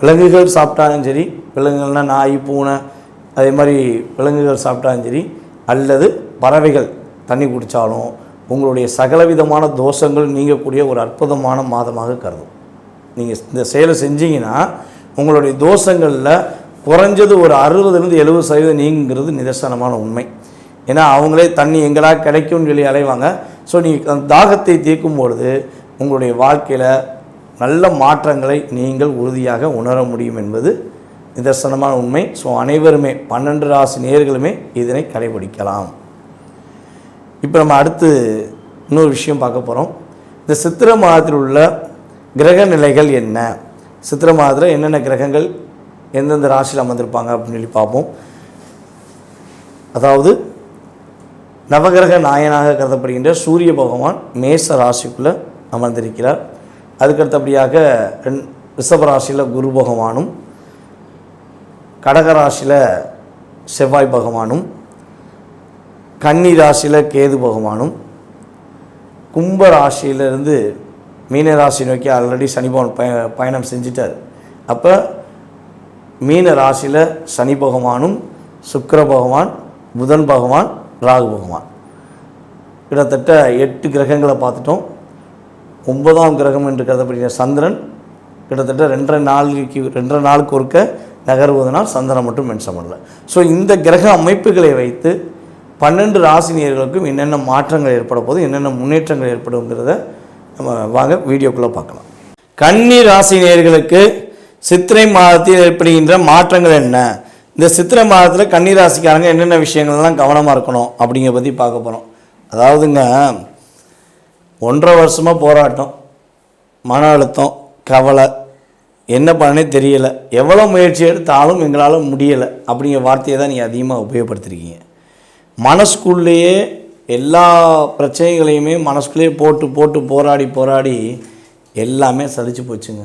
விலங்குகள் சாப்பிட்டாலும் சரி, விலங்குகள்னால் நாய் பூனை அதே மாதிரி விலங்குகள் சாப்பிட்டாலும் சரி, அல்லது பறவைகள் தண்ணி குடித்தாலும் உங்களுடைய சகலவிதமான தோஷங்கள் நீங்கக்கூடிய ஒரு அற்புதமான மாதமாக கருதும். நீங்கள் இந்த செயலை செஞ்சீங்கன்னா உங்களுடைய தோஷங்களில் குறைஞ்சது ஒரு 60-70% நீங்கிறது நிதர்சனமான உண்மை. ஏன்னா அவங்களே தண்ணி எங்கடா கிடைக்கும்னு சொல்லி அலைவாங்க. ஸோ நீங்கள் அந்த தாகத்தை தீர்க்கும் பொழுது உங்களுடைய வாழ்க்கையில் நல்ல மாற்றங்களை நீங்கள் உறுதியாக உணர முடியும் என்பது நிதர்சனமான உண்மை. ஸோ அனைவருமே 12 ராசி நேயர்களுமே இதனை கடைபிடிக்கலாம். இப்போ நம்ம அடுத்து இன்னொரு விஷயம் பார்க்க போகிறோம். இந்த சித்திரை மாதத்தில் உள்ள கிரக நிலைகள் என்ன, சித்திரை மாதத்தில் என்னென்ன கிரகங்கள் எந்தெந்த ராசியில் அமர்ந்திருப்பாங்க அப்படின்னு சொல்லி பார்ப்போம். அதாவது நவகிரக நாயனாக கருதப்படுகின்ற சூரிய பகவான் மேச ராசிக்குள்ளே அமர்ந்திருக்கிறார். அதுக்கடுத்தபடியாக ரிஷப ராசியில் குரு பகவானும், கடக ராசியில் செவ்வாய் பகவானும், கன்னி ராசியில் கேது பகவானும், கும்ப ராசியிலிருந்து மீன ராசி நோக்கி ஆல்ரெடி சனி பகவான் பயணம் செஞ்சிட்டார். அப்போ மீன ராசியில் சனி பகவானும், சுக்கிர பகவான், புதன் பகவான், ராகு பகவான், கிட்டத்தட்ட 8 கிரகங்களை பார்த்துட்டோம். 9ஆம் கிரகம் என்று கருதப்படுகிற சந்திரன் கிட்டத்தட்ட 2.5 நாளுக்கு ஒருக்க நகர்வதனால் சந்திரன் மட்டும் மென்ஷன் பண்ணல. ஸோ இந்த கிரக அமைப்புகளை வைத்து 12 ராசினியர்களுக்கும் என்னென்ன மாற்றங்கள் ஏற்பட போது, என்னென்ன முன்னேற்றங்கள் ஏற்படுங்கிறத நம்ம வாங்க வீடியோக்குள்ளே பார்க்கலாம். கன்னி ராசினியர்களுக்கு சித்திரை மாதத்தில் ஏற்படுகின்ற மாற்றங்கள் என்ன, இந்த சித்திரை மாதத்தில் கன்னி ராசிக்காரங்க என்னென்ன விஷயங்கள்லாம் கவனமாக இருக்கணும் அப்படிங்கிற பற்றி பார்க்க போகிறோம். அதாவதுங்க, 1.5 வருஷமாக போராட்டம், மன அழுத்தம், கவலை, என்ன பண்ணனே தெரியலை, எவ்வளோ முயற்சி எடுத்தாலும் எங்களால் முடியலை அப்படிங்கிற வார்த்தையை தான் நீங்கள் அதிகமாக உபயோகப்படுத்திருக்கீங்க. மனசுக்குள்ளேயே எல்லா பிரச்சனைகளையுமே மனசுக்குள்ளேயே போட்டு போராடி எல்லாமே சலிச்சு போச்சுங்க.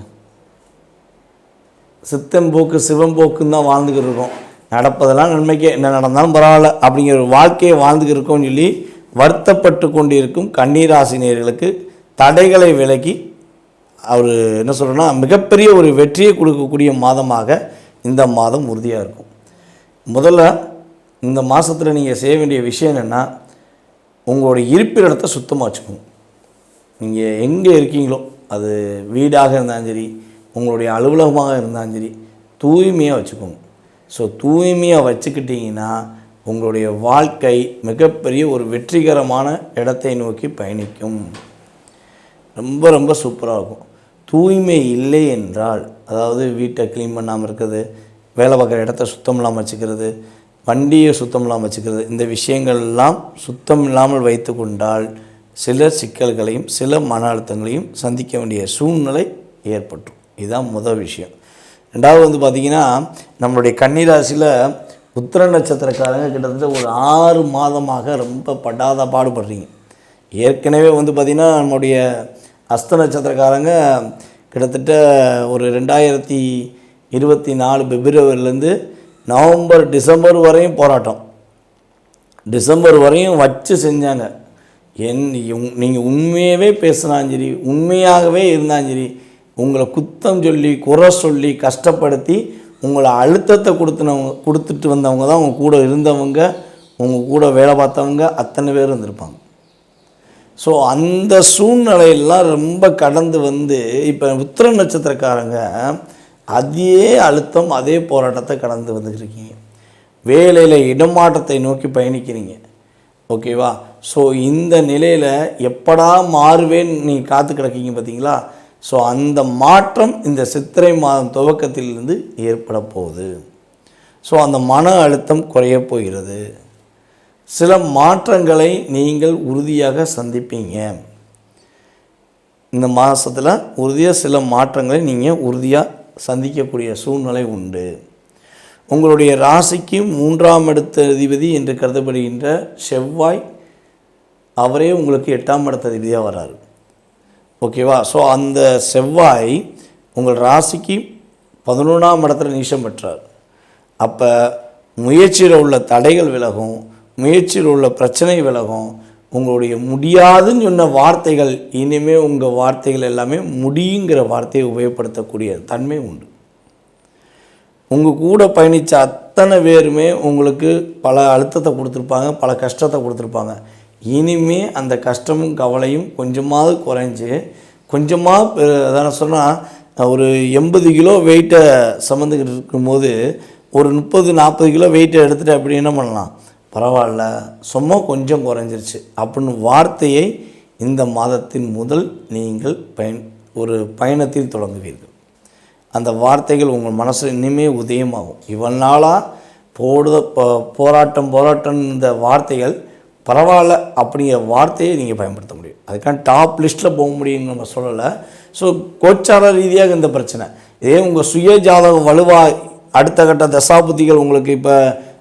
சித்தம்போக்கு சிவம்போக்குன்னு தான் வாழ்ந்துக்கிட்டு இருக்கோம். நடப்பதெல்லாம் நன்மைக்கே, என்ன நடந்தாலும் பரவாயில்ல அப்படிங்கிற ஒரு வாழ்க்கையை வாழ்ந்துக்கிட்டு இருக்கோம்னு சொல்லி வருத்தப்பட்டு கொண்டிருக்கும் கன்னிராசினியர்களுக்கு தடைகளை விலக்கி அவர் என்ன சொல்கிறேன்னா மிகப்பெரிய ஒரு வெற்றியை கொடுக்கக்கூடிய மாதமாக இந்த மாதம் உறுதியாக இருக்கும். முதல்ல இந்த மாதத்தில் நீங்கள் செய்ய வேண்டிய விஷயம் என்னென்னா, உங்களுடைய இருப்பிடத்தை சுத்தமாக வச்சுக்கோங்க. நீங்கள் எங்கே இருக்கீங்களோ, அது வீடாக இருந்தாலும் சரி, உங்களுடைய அலுவலகமாக இருந்தாலும் சரி, தூய்மையாக வச்சுக்கோங்க. ஸோ தூய்மையாக வச்சுக்கிட்டிங்கன்னா உங்களுடைய வாழ்க்கை மிகப்பெரிய ஒரு வெற்றிகரமான இடத்தை நோக்கி பயணிக்கும். ரொம்ப ரொம்ப சூப்பராக இருக்கும். தூய்மை இல்லை என்றால், அதாவது வீட்டை க்ளீன் பண்ணாமல் இருக்கிறது, வேலை பார்க்குற இடத்த சுத்தம் இல்லாமல் வச்சுக்கிறது, வண்டியை சுத்தம் இல்லாமல் வச்சுக்கிறது, இந்த விஷயங்கள்லாம் சுத்தம் இல்லாமல் வைத்து கொண்டால் சில சிக்கல்களையும் சில மன அழுத்தங்களையும் சந்திக்க வேண்டிய சூழ்நிலை ஏற்பட்டுரும். இதுதான் முதல் விஷயம். ரெண்டாவது வந்து பார்த்திங்கன்னா நம்மளுடைய கன்னிராசியில் உத்திர நட்சத்திரக்காரங்க கிட்டத்தட்ட ஒரு 6 மாதமாக ரொம்ப படாத பாடுபடுறீங்க. ஏற்கனவே வந்து பார்த்திங்கன்னா நம்முடைய அஸ்த நட்சத்திரக்காரங்க கிட்டத்தட்ட ஒரு 2024 பிப்ரவரிலேருந்து நவம்பர் டிசம்பர் வரையும் போராட்டம், டிசம்பர் வரையும் வச்சு செஞ்சாங்க. நீங்கள் உண்மையாகவே பேசுனாலும் சரி, உண்மையாகவே இருந்தாலும் சரி, உங்களை குத்தம் சொல்லி குறை சொல்லி கஷ்டப்படுத்தி உங்களை அழுத்தத்தை கொடுத்துட்டு வந்தவங்க தான் உங்கள் கூட இருந்தவங்க, உங்கள் கூட வேலை பார்த்தவங்க அத்தனை பேர் இருந்திருப்பாங்க. ஸோ அந்த சூழ்நிலையெல்லாம் ரொம்ப கடந்து வந்து இப்போ உத்திர நட்சத்திரக்காரங்க அதே அழுத்தம் அதே போராட்டத்தை கடந்து வந்துருக்கீங்க. வேலையில் இடமாற்றத்தை நோக்கி பயணிக்கிறீங்க. ஓகேவா? ஸோ இந்த நிலையில் எப்படா மாறுவேன்னு நீங்கள் காத்து கிடக்கீங்க பார்த்தீங்களா? ஸோ அந்த மாற்றம் இந்த சித்திரை மாதம் துவக்கத்திலிருந்து ஏற்பட போகுது. ஸோ அந்த மன அழுத்தம் குறைய போகிறது. சில மாற்றங்களை நீங்கள் உறுதியாக சந்திப்பீங்க. இந்த மாதத்தில் உறுதியாக சில மாற்றங்களை நீங்கள் உறுதியாக சந்திக்கக்கூடிய சூழ்நிலை உண்டு. உங்களுடைய ராசிக்கு 3ஆம் இடத்த அதிபதி என்று கருதப்படுகின்ற செவ்வாய், அவரே உங்களுக்கு 8ஆம் இடத்த அதிபதியாக வர்றாரு. ஓகேவா? ஸோ அந்த செவ்வாய் உங்கள் ராசிக்கு 11ஆம் இடத்துல நீச்சம் பெற்றார். அப்போ முயற்சியில் உள்ள தடைகள் விலகும், முயற்சியில் உள்ள பிரச்சனை விலகும். உங்களுடைய முடியாதுன்னு சொன்ன வார்த்தைகள் இனிமேல் உங்கள் வார்த்தைகள் எல்லாமே முடியுங்கிற வார்த்தையை உபயோகப்படுத்தக்கூடிய தன்மை உண்டு. உங்கள் கூட பயணித்த அத்தனை பேருமே உங்களுக்கு பல அழுத்தத்தை கொடுத்துருப்பாங்க, பல கஷ்டத்தை கொடுத்துருப்பாங்க. இனிமே அந்த கஷ்டமும் கவலையும் கொஞ்சமாவது குறைஞ்சி, கொஞ்சமாக அதான் சொன்னால் ஒரு 80 கிலோ வெயிட்டை சுமந்துக்கிட்டு இருக்கும்போது ஒரு 30-40 கிலோ வெயிட்டை எடுத்துகிட்டு அப்படி என்ன பண்ணலாம், பரவாயில்ல சும்மா கொஞ்சம் குறைஞ்சிருச்சு அப்படின்னு வார்த்தையை இந்த மாதத்தின் முதல் நீங்கள் ஒரு பயணத்தில் தொடங்குவீர்கள். அந்த வார்த்தைகள் உங்கள் மனசில் இனிமே உதயமாகும். இவ்வளவு நாளாக போராட்டம் இந்த வார்த்தைகள் பரவாயில்ல அப்படிங்கிற வார்த்தையை நீங்கள் பயன்படுத்த முடியும். அதுக்கான டாப் லிஸ்ட்டில் போக முடியும்னு நம்ம சொல்லலை. ஸோ கோச்சார ரீதியாக இந்த பிரச்சனை இதே உங்கள் சுய ஜாதகம் வலுவாக அடுத்த கட்ட தசாபுத்திகள் உங்களுக்கு இப்போ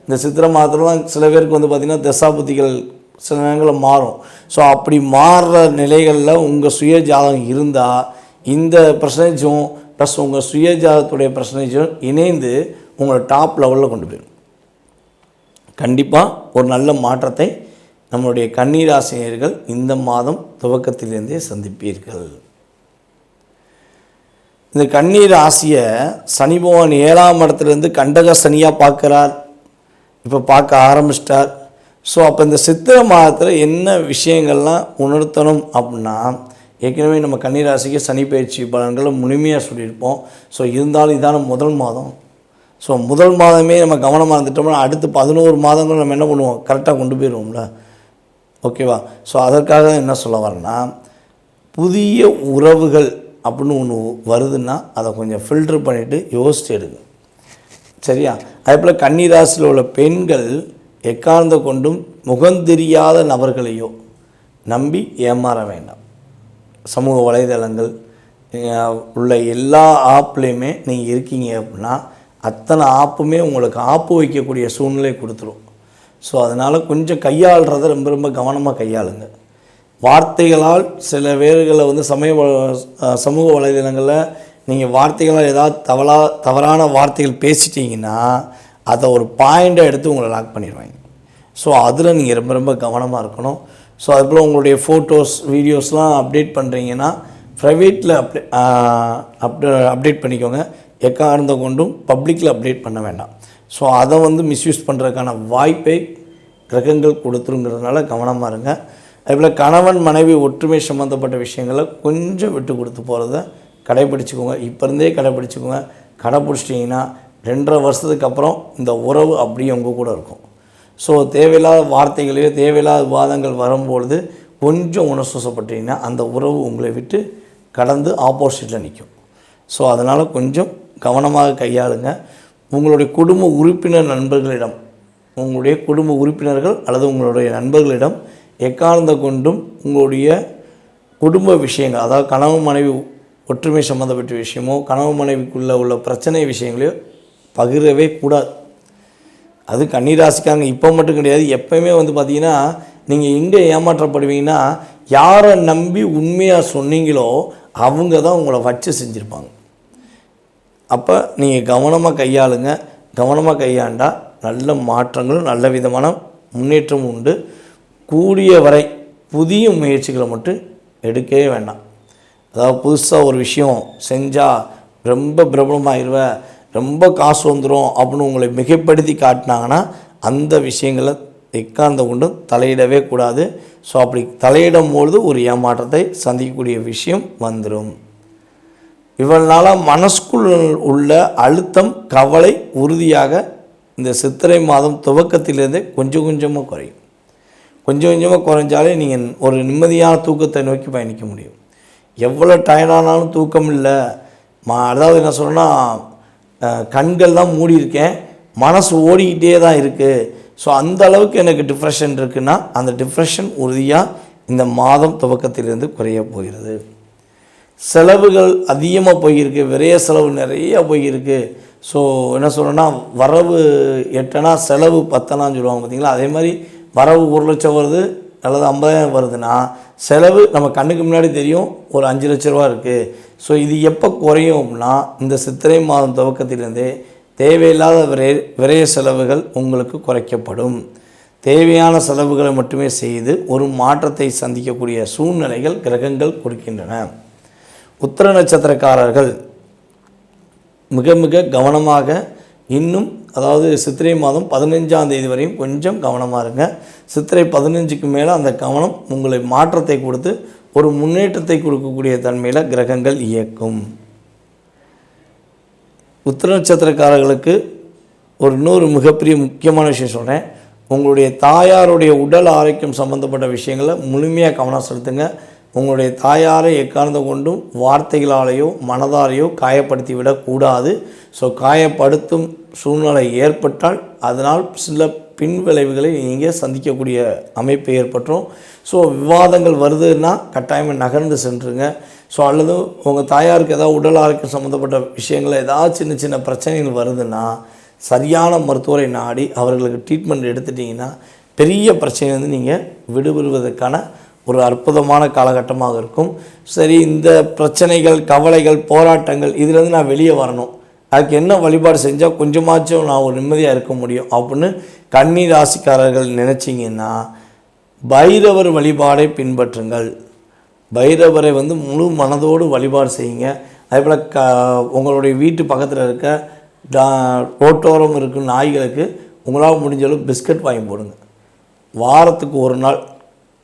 இந்த சித்திரை மாதத்துலலாம் சில பேருக்கு வந்து பார்த்திங்கன்னா தசாபுத்திகள் சில நேரங்களில் மாறும். ஸோ அப்படி மாறுற நிலைகளில் உங்கள் சுய ஜாதகம் இருந்தால் இந்த பர்சன்டேஜும் ப்ளஸ் உங்கள் சுய ஜாதகத்துடைய பர்சன்டேஜும் இணைந்து உங்களை டாப் லெவலில் கொண்டு போயிடும். கண்டிப்பாக ஒரு நல்ல மாற்றத்தை நம்மளுடைய கன்னிராசினியர்கள் இந்த மாதம் துவக்கத்திலிருந்தே சந்திப்பீர்கள். இந்த கன்னிராசியை சனி பகவான் 7ஆம் இடத்துலேருந்து கண்டக சனியாக பார்க்குறார், இப்போ பார்க்க ஆரம்பிச்சிட்டார். ஸோ அப்போ இந்த சித்திரை மாதத்தில் என்ன விஷயங்கள்லாம் உணர்த்தணும் அப்படின்னா, ஏற்கனவே நம்ம கன்னிராசிக்கு சனி பயிற்சி பலன்களை முழுமையாக சொல்லியிருப்போம். ஸோ இருந்தாலும் இதான முதல் மாதம். ஸோ முதல் மாதமே நம்ம கவனமாக இருந்துட்டோம்னா அடுத்து 11 மாதங்கள் நம்ம என்ன பண்ணுவோம், கரெக்டாக கொண்டு போயிடுவோம்ல. ஓகேவா? ஸோ அதற்காக என்ன சொல்ல வரேன்னா, புதிய உறவுகள் அப்படின்னு ஒன்று வருதுன்னா அதை கொஞ்சம் ஃபில்ட்ரு பண்ணிவிட்டு யோசிச்சு எடுங்க. சரியா? அதேபோல் கன்னிராசியில் உள்ள பெண்கள் எக்கார்ந்த கொண்டும் முகந்தெரியாத நபர்களையோ நம்பி ஏமாற வேண்டாம். சமூக வலைதளங்கள் உள்ள எல்லா ஆப்லேயுமே நீங்கள் இருக்கீங்க அப்படின்னா அத்தனை ஆப்புமே உங்களுக்கு ஆப்பு வைக்கக்கூடிய சூழ்நிலை கொடுத்துரும். ஸோ அதனால் கொஞ்சம் கையாளுறதை ரொம்ப ரொம்ப கவனமாக கையாளுங்க. வார்த்தைகளால் சில பேர்களை வந்து சமூக வலைதளங்களில் நீங்கள் வார்த்தைகளால் ஏதாவது தவறான வார்த்தைகள் பேசிட்டீங்கன்னா அதை ஒரு பாயிண்டாக எடுத்து உங்களை லாக் பண்ணிடுவாங்க. ஸோ அதில் நீங்கள் ரொம்ப ரொம்ப கவனமாக இருக்கணும். ஸோ அதுபோல் உங்களுடைய ஃபோட்டோஸ் வீடியோஸ்லாம் அப்டேட் பண்ணுறீங்கன்னா ப்ரைவேட்டில் அப்டேட் பண்ணிக்கோங்க. எக்கார்ந்த கொண்டும் பப்ளிக்கில் அப்டேட் பண்ண வேண்டாம். ஸோ அதை வந்து மிஸ்யூஸ் பண்ணுறதுக்கான வாய்ப்பை கிரகங்கள் கொடுத்துருங்கிறதுனால கவனமாக இருங்க. அதுபோல் கணவன் மனைவி ஒற்றுமை சம்மந்தப்பட்ட விஷயங்களை கொஞ்சம் விட்டு கொடுத்து போகிறத கடைப்பிடிச்சிக்கோங்க. இப்போ இருந்தே கடைப்பிடிச்சிக்கோங்க. கடைப்பிடிச்சிட்டிங்கன்னா 2.5 வருஷத்துக்கு அப்புறம் இந்த உறவு அப்படியே உங்கள் கூட இருக்கும். ஸோ தேவையில்லாத வார்த்தைகளையோ தேவையில்லாத விவாதங்கள் வரும்பொழுது கொஞ்சம் உணர்ச்சிப்பட்டீங்கன்னா அந்த உறவு உங்களை விட்டு கடந்து ஆப்போசிட்டில் நிற்கும். ஸோ அதனால் கொஞ்சம் கவனமாக கையாளுங்க. உங்களுடைய குடும்ப உறுப்பினர் நண்பர்களிடம், உங்களுடைய குடும்ப உறுப்பினர்கள் அல்லது உங்களுடைய நண்பர்களிடம் எக்கார்ந்த கொண்டும் உங்களுடைய குடும்ப விஷயங்கள், அதாவது கணவன் மனைவி ஒற்றுமை சம்மந்தப்பட்ட விஷயமோ கணவன் மனைவிக்குள்ளே உள்ள பிரச்சனை விஷயங்களையோ பகிரவே கூடாது. அது கன்னிராசிக்காரங்க இப்போ மட்டும் கிடையாது, எப்போயுமே வந்து பார்த்திங்கன்னா நீங்கள் எங்கே ஏமாற்றப்படுவீங்கன்னா, யாரை நம்பி உண்மையாக சொன்னீங்களோ அவங்க தான் உங்களை வச்சு செஞ்சுருப்பாங்க. அப்போ நீங்கள் கவனமாக கையாளுங்க. கவனமாக கையாண்டால் நல்ல மாற்றங்களும் நல்ல விதமான முன்னேற்றம் உண்டு. கூடிய வரை புதிய முயற்சிகளை மட்டும் எடுக்கவே வேண்டாம். அதாவது புதுசாக ஒரு விஷயம் செஞ்சால் ரொம்ப பிரபலமாகிடுவேன், ரொம்ப காசு வந்துடும் அப்படின்னு உங்களை மிகைப்படுத்தி காட்டினாங்கன்னா அந்த விஷயங்களை எக்காந்த கொண்டும் தலையிடவே கூடாது. ஸோ அப்படி தலையிடும் பொழுது ஒரு ஏமாற்றத்தை சந்திக்கக்கூடிய விஷயம் வந்துடும். இவனால மனசுக்குள் உள்ள அழுத்தம் கவலை உறுதியாக இந்த சித்திரை மாதம் துவக்கத்திலிருந்தே கொஞ்சம் கொஞ்சமாக குறையும். கொஞ்சம் கொஞ்சமாக குறைஞ்சாலே நீங்கள் ஒரு நிம்மதியான தூக்கத்தை நோக்கி பயணிக்க முடியும். எவ்வளோ டயர்டானாலும் தூக்கம் இல்லை, அதாவது என்ன சொல்கிறேன்னா கண்கள் தான் மூடி இருக்கேன், மனசு ஓடிக்கிட்டே தான் இருக்குது. ஸோ அந்த அளவுக்கு எனக்கு டிப்ரெஷன் இருக்குன்னா அந்த டிப்ரெஷன் உறுதியாக இந்த மாதம் துவக்கத்திலிருந்து குறைய போகிறது. செலவுகள் அதிகமாக போயிருக்கு, விரைய செலவு நிறைய போயிருக்கு. ஸோ என்ன சொல்கிறேன்னா வரவு 8 செலவு 10 சொல்லுவாங்க பார்த்தீங்களா, அதே மாதிரி வரவு 1 லட்சம் வருது அல்லது 50,000 வருதுன்னா செலவு நம்ம கண்ணுக்கு முன்னாடி தெரியும் ஒரு 5 லட்ச ரூபா இருக்குது. ஸோ இது எப்போ குறையும் அப்படின்னா இந்த சித்திரை மாதம் துவக்கத்திலிருந்தே தேவையில்லாத விரைய செலவுகள் உங்களுக்கு குறைக்கப்படும். தேவையான செலவுகளை மட்டுமே செய்து ஒரு மாற்றத்தை சந்திக்கக்கூடிய சூழ்நிலைகள் கிரகங்கள் கொடுக்கின்றன. உத்திர நட்சத்திரக்காரர்கள் மிக மிக கவனமாக இன்னும், அதாவது சித்திரை மாதம் 15ஆம் தேதி வரையும் கொஞ்சம் கவனமாக இருங்க. சித்திரை 15க்கு மேலே அந்த கவனம் உங்களை மாற்றத்தை கொடுத்து ஒரு முன்னேற்றத்தை கொடுக்கக்கூடிய தன்மையில் கிரகங்கள் இயக்கும். உத்திர நட்சத்திரக்காரர்களுக்கு இன்னொரு மிகப்பெரிய முக்கியமான விஷயம் சொல்கிறேன். உங்களுடைய தாயாருடைய உடல் ஆரோக்கியம் சம்பந்தப்பட்ட விஷயங்களில் முழுமையாக கவனம் செலுத்துங்க. உங்களுடைய தாயாரை எக்காரணத்தை கொண்டும் வார்த்தைகளாலேயோ மனதாலேயோ காயப்படுத்தி விடக்கூடாது. ஸோ காயப்படுத்தும் சூழ்நிலை ஏற்பட்டால் அதனால் சில பின் விளைவுகளை நீங்கள் சந்திக்கக்கூடிய அமைப்பு ஏற்பட்டுரும். ஸோ விவாதங்கள் வருதுன்னா கட்டாயமாக நகர்ந்து சென்றுங்க. ஸோ அல்லது உங்கள் தாயாருக்கு ஏதாவது உடல் ஆரோக்கியம் சம்மந்தப்பட்ட விஷயங்கள் ஏதாவது சின்ன சின்ன பிரச்சனைகள் வருதுன்னா சரியான மருத்துவரை நாடி அவர்களுக்கு ட்ரீட்மெண்ட் எடுத்துட்டிங்கன்னா பெரிய பிரச்சனையிலேருந்து நீங்கள் விடுபடுவதற்கான ஒரு அற்புதமான காலகட்டமாக இருக்கும். சரி, இந்த பிரச்சனைகள் கவலைகள் போராட்டங்கள் இதிலேருந்து நான் வெளியே வரணும், அதுக்கு என்ன வழிபாடு செஞ்சால் கொஞ்சமாச்சும் நான் ஒரு நிம்மதியாக இருக்க முடியும் அப்படின்னு கன்னி ராசிக்காரர்கள் நினச்சிங்கன்னா பைரவர் வழிபாடை பின்பற்றுங்கள். பைரவரை முழு மனதோடு வழிபாடு செய்யுங்க. அதே போல் உங்களுடைய வீட்டு பக்கத்தில் இருக்க ரோட்டோரம் இருக்கும் நாய்களுக்கு உங்களால் முடிஞ்சளவு பிஸ்கட் வாங்கி போடுங்க. வாரத்துக்கு ஒரு நாள்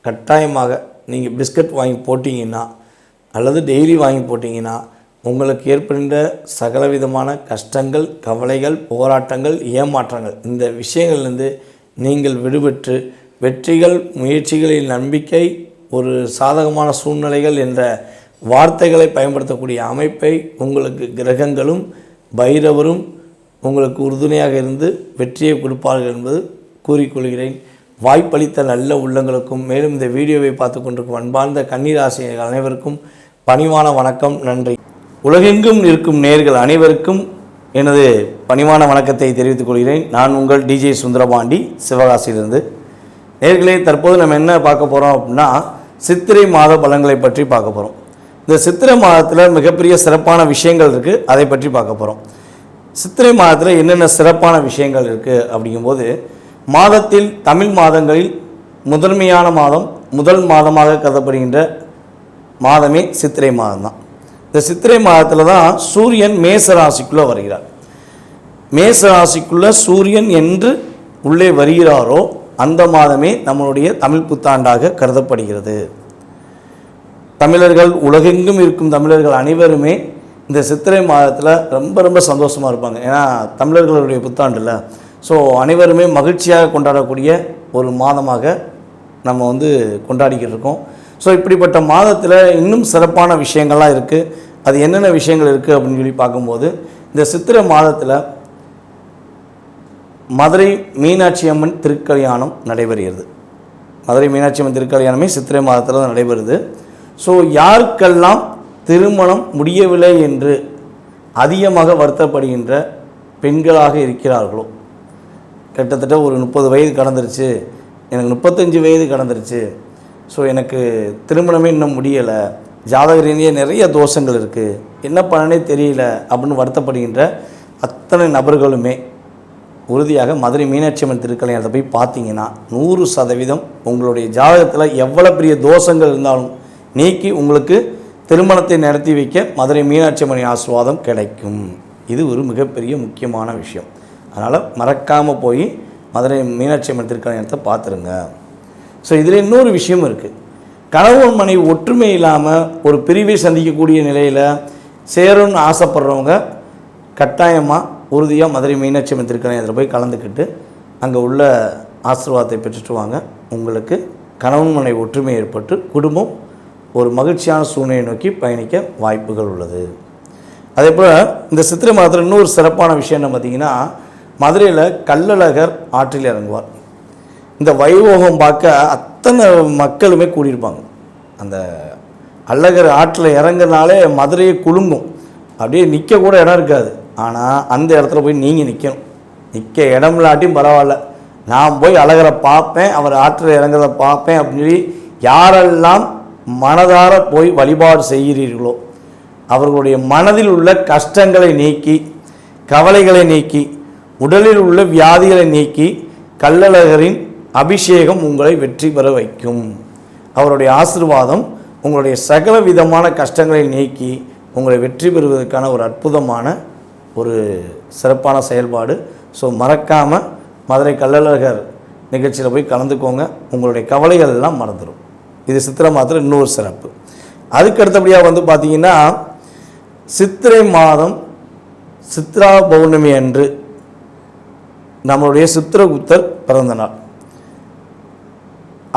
கட்டாயமாக நீங்கள் பிஸ்கட் வாங்கி போட்டிங்கன்னா அல்லது டெய்லி வாங்கி போட்டிங்கன்னா உங்களுக்கு ஏற்படுகின்ற சகலவிதமான கஷ்டங்கள் கவலைகள் போராட்டங்கள் ஏமாற்றங்கள் இந்த விஷயங்கள்லேருந்து நீங்கள் விடுபட்டு வெற்றிகள் முயற்சிகளில் நம்பிக்கை ஒரு சாதகமான சூழ்நிலைகள் என்ற வார்த்தைகளை பயன்படுத்தக்கூடிய அமைப்பை உங்களுக்கு கிரகங்களும் பைரவரும் உங்களுக்கு உறுதுணையாக இருந்து வெற்றியை கொடுப்பார்கள் என்பது கூறிக்கொள்கிறேன். வாய்ப்பளித்த நல்ல உள்ளங்களுக்கும் மேலும் இந்த வீடியோவை பார்த்து கொண்டிருக்கும் அன்பார்ந்த கன்னிராசிகள் அனைவருக்கும் பணிவான வணக்கம், நன்றி. உலகெங்கும் இருக்கும் நேயர்கள் அனைவருக்கும் எனது பணிவான வணக்கத்தை தெரிவித்துக் கொள்கிறேன். நான் உங்கள் டிஜே சுந்தரபாண்டி, சிவகாசியிலிருந்து. நேயர்களே, தற்போது நம்ம என்ன பார்க்க போகிறோம் அப்படின்னா சித்திரை மாத பலன்களை பற்றி பார்க்க போகிறோம். இந்த சித்திரை மாதத்தில் மிகப்பெரிய சிறப்பான விஷயங்கள் இருக்குது, அதை பற்றி பார்க்க போகிறோம். சித்திரை மாதத்தில் என்னென்ன சிறப்பான விஷயங்கள் இருக்குது அப்படிங்கும்போது, மாதத்தில் தமிழ் மாதங்களில் முதன்மையான மாதம் முதல் மாதமாக கருதப்படுகின்ற மாதமே சித்திரை மாதம் தான். இந்த சித்திரை மாதத்தில் தான் சூரியன் மேச ராசிக்குள்ளே வருகிறார். மேச ராசிக்குள்ளே சூரியன் என்று உள்ளே வருகிறாரோ அந்த மாதமே நம்மளுடைய தமிழ் புத்தாண்டாக கருதப்படுகிறது. தமிழர்கள் உலகெங்கும் இருக்கும் தமிழர்கள் அனைவருமே இந்த சித்திரை மாதத்தில் ரொம்ப ரொம்ப சந்தோஷமாக இருப்பாங்க. ஏன்னா தமிழர்களுடைய புத்தாண்டில் ஸோ அனைவருமே மகிழ்ச்சியாக கொண்டாடக்கூடிய ஒரு மாதமாக நம்ம கொண்டாடிக்கிட்டு இருக்கோம். ஸோ இப்படிப்பட்ட மாதத்தில் இன்னும் சிறப்பான விஷயங்கள்லாம் இருக்குது. அது என்னென்ன விஷயங்கள் இருக்குது அப்படின்னு சொல்லி பார்க்கும்போது, இந்த சித்திரை மாதத்தில் மதுரை மீனாட்சி அம்மன் திருக்கல்யாணம் நடைபெறுகிறது. மதுரை மீனாட்சி அம்மன் திருக்கல்யாணமே சித்திரை மாதத்தில் தான் நடைபெறுது. ஸோ யாருக்கெல்லாம் திருமணம் முடியவில்லை என்று அதிகமாக வருத்தப்படுகின்ற பெண்களாக இருக்கிறார்களோ, கிட்டத்தட்ட ஒரு 30 வயது கடந்துருச்சு, எனக்கு 35 வயது கடந்துருச்சு, ஸோ எனக்கு திருமணமே இன்னும் முடியலை, ஜாதக ரீதியாக நிறைய தோஷங்கள் இருக்குது, என்ன பண்ணனே தெரியல அப்படின்னு வருத்தப்படுகின்ற அத்தனை நபர்களுமே உறுதியாக மதுரை மீனாட்சி அம்மன் திருக்கல்யாணத்தை போய் பார்த்தீங்கன்னா 100% உங்களுடைய ஜாதகத்தில் எவ்வளோ பெரிய தோஷங்கள் இருந்தாலும் நீக்கி உங்களுக்கு திருமணத்தை நடத்தி வைக்க மதுரை மீனாட்சி அம்மன் ஆசீர்வாதம் கிடைக்கும். இது ஒரு மிகப்பெரிய முக்கியமான விஷயம். அதனால் மறக்காமல் போய் மதுரை மீனாட்சி அம்மன் திருக்கல்யாணத்தை பார்த்துருங்க. ஸோ இதில் இன்னொரு விஷயம் இருக்குது. கணவன் மனைவி ஒற்றுமை இல்லாமல் ஒரு பிரிவை சந்திக்கக்கூடிய நிலையில் சேரும்னு ஆசைப்படுறவங்க கட்டாயமாக உறுதியாக மதுரை மீனாட்சி அம்மன் திருக்கல்யாணத்தில் போய் கலந்துக்கிட்டு அங்கே உள்ள ஆசீர்வாதத்தை பெற்றுட்டு வாங்க. உங்களுக்கு கணவன் மனைவி ஒற்றுமை ஏற்பட்டு குடும்பம் ஒரு மகிழ்ச்சியான சூழ்நிலையை நோக்கி பயணிக்க வாய்ப்புகள் உள்ளது. அதே போல் இந்த சித்திரை மாதத்தில் இன்னொரு சிறப்பான விஷயம் என்ன பார்த்திங்கன்னா, மதுரையில் கள்ளழகர் ஆற்றில் இறங்குவார். இந்த வைபோகம் பார்க்க அத்தனை மக்களுமே கூடியிருப்பாங்க. அந்த அழகர் ஆற்றில் இறங்குனாலே மதுரையை குலுங்கும், அப்படியே நிற்க கூட இடம் இருக்காது. ஆனால் அந்த இடத்துல போய் நீங்கள் நிற்கணும். நிற்க இடம் இல்லாட்டியும் பரவாயில்ல, நான் போய் அழகரை பார்ப்பேன், அவர் ஆற்றில் இறங்குறதை பார்ப்பேன் அப்படின்னு சொல்லி யாரெல்லாம் மனதார போய் வழிபாடு செய்கிறீர்களோ அவர்களுடைய மனதில் உள்ள கஷ்டங்களை நீக்கி, கவலைகளை நீக்கி, உடலில் உள்ள வியாதிகளை நீக்கி கள்ளழகரின் அபிஷேகம் உங்களை வெற்றி பெற வைக்கும். அவருடைய ஆசீர்வாதம் உங்களுடைய சகல விதமான கஷ்டங்களை நீக்கி உங்களை வெற்றி பெறுவதற்கான ஒரு அற்புதமான ஒரு சிறப்பான செயல்பாடு. ஸோ மறக்காமல் மதுரை கள்ளழகர் நிகழ்ச்சியில் போய் கலந்துக்கோங்க. உங்களுடைய கவலைகள் எல்லாம் மறந்துடும். இது சித்திரை மாதத்தில் இன்னொரு சிறப்பு. அதுக்கு அடுத்தபடியாக வந்து பார்த்திங்கன்னா, சித்திரை மாதம் சித்ரா பௌர்ணமி அன்று நம்மளுடைய சித்திரகுப்தர் பிறந்த நாள்.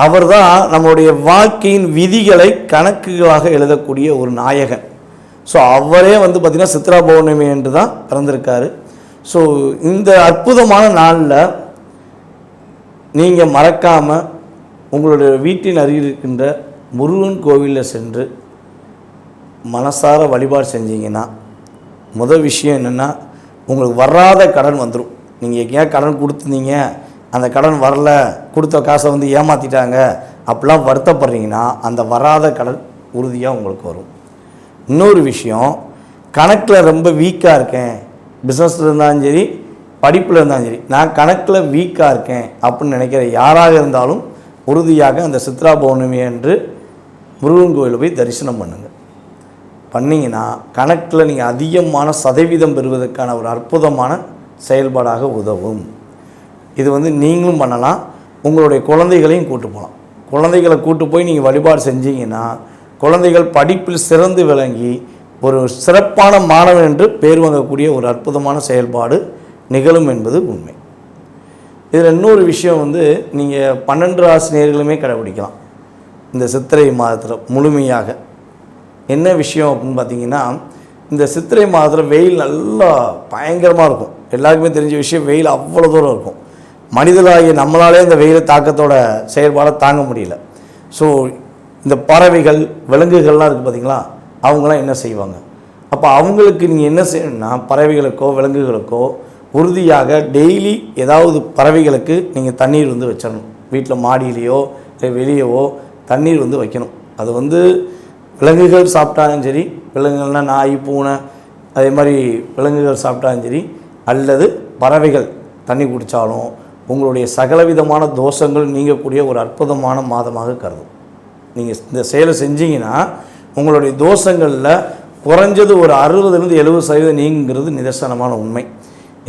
அவர் தான் நம்மளுடைய வாழ்க்கையின் விதிகளை கணக்குகளாக எழுதக்கூடிய ஒரு நாயகன். ஸோ அவரே வந்து பார்த்திங்கன்னா சித்ரா பௌர்ணமி என்று தான் பிறந்திருக்காரு. ஸோ இந்த அற்புதமான நாளில் நீங்கள் மறக்காமல் உங்களுடைய வீட்டின் அருகில் இருக்கின்ற முருகன் கோவிலில் சென்று மனசார வழிபாடு செஞ்சீங்கன்னா முதல் விஷயம் என்னென்னா, உங்களுக்கு வராத கடன் வந்துடும். நீங்கள் எங்கேயா கடன் கொடுத்துருந்தீங்க, அந்த கடன் வரல, கொடுத்த காசை வந்து ஏமாற்றிட்டாங்க அப்படிலாம் வருத்தப்படுறீங்கன்னா அந்த வராத கடன் உறுதியாக உங்களுக்கு வரும். இன்னொரு விஷயம், கணக்கில் ரொம்ப வீக்காக இருக்கேன், பிஸ்னஸில் இருந்தாலும் சரி படிப்பில் இருந்தாலும் சரி, நான் கணக்கில் வீக்காக இருக்கேன் அப்படின்னு நினைக்கிற யாராக இருந்தாலும் உறுதியாக அந்த சித்ரா பௌர்ணமி அன்று முருகன் கோயிலில் போய் தரிசனம் பண்ணுங்கள். பண்ணிங்கன்னா கணக்கில் நீங்கள் அதிகமான சதவீதம் பெறுவதற்கான ஒரு அற்புதமான செயல்பாடாக உதவும். இது வந்து நீங்களும் பண்ணலாம், உங்களுடைய குழந்தைகளையும் கூட்டு போகலாம். குழந்தைகளை கூட்டு போய் நீங்கள் வழிபாடு செஞ்சீங்கன்னா குழந்தைகள் படிப்பில் சிறந்து விளங்கி ஒரு சிறப்பான மாணவன் என்று பேர் வாங்கக்கூடிய ஒரு அற்புதமான செயல்பாடு நிகழும் என்பது உண்மை. இதில் இன்னொரு விஷயம் வந்து, நீங்கள் 12 ராசி நேயர்களுமே கடைபிடிக்கலாம் இந்த சித்திரை மாதத்தில் முழுமையாக. என்ன விஷயம் அப்படின்னு பார்த்தீங்கன்னா, இந்த சித்திரை மாதத்தில் வெயில் நல்லா பயங்கரமாக இருக்கும். எல்லாருக்குமே தெரிஞ்ச விஷயம், வெயில் அவ்வளோ தூரம் இருக்கும். மனிதர்களாகிய நம்மளாலே இந்த வெயில் தாக்கத்தோட செயல்பாடை தாங்க முடியல. ஸோ இந்த பறவைகள் விலங்குகள்லாம் இருக்குது பார்த்தீங்களா, அவங்களாம் என்ன செய்வாங்க? அப்போ அவங்களுக்கு நீங்கள் என்ன செய்யணும்னா, பறவைகளுக்கோ விலங்குகளுக்கோ உறுதியாக டெய்லி ஏதாவது பறவைகளுக்கு நீங்கள் தண்ணீர் வந்து வச்சிடணும். வீட்டில் மாடியிலையோ இல்லை வெளியவோ தண்ணீர் வந்து வைக்கணும். அது வந்து விலங்குகள் சாப்பிட்டாலும் சரி, விலங்குகள்னால் நாய் பூனை அதே மாதிரி விலங்குகள் சாப்பிட்டாலும் சரி, அல்லது பறவைகள் தண்ணி குடித்தாலும் உங்களுடைய சகலவிதமான தோஷங்கள் நீங்கக்கூடிய ஒரு அற்புதமான மாதமாக கருதும். நீங்கள் இந்த செயலை செஞ்சீங்கன்னா உங்களுடைய தோஷங்களில் குறைஞ்சது ஒரு 60-70% நீங்கிறது நிதர்சனமான உண்மை.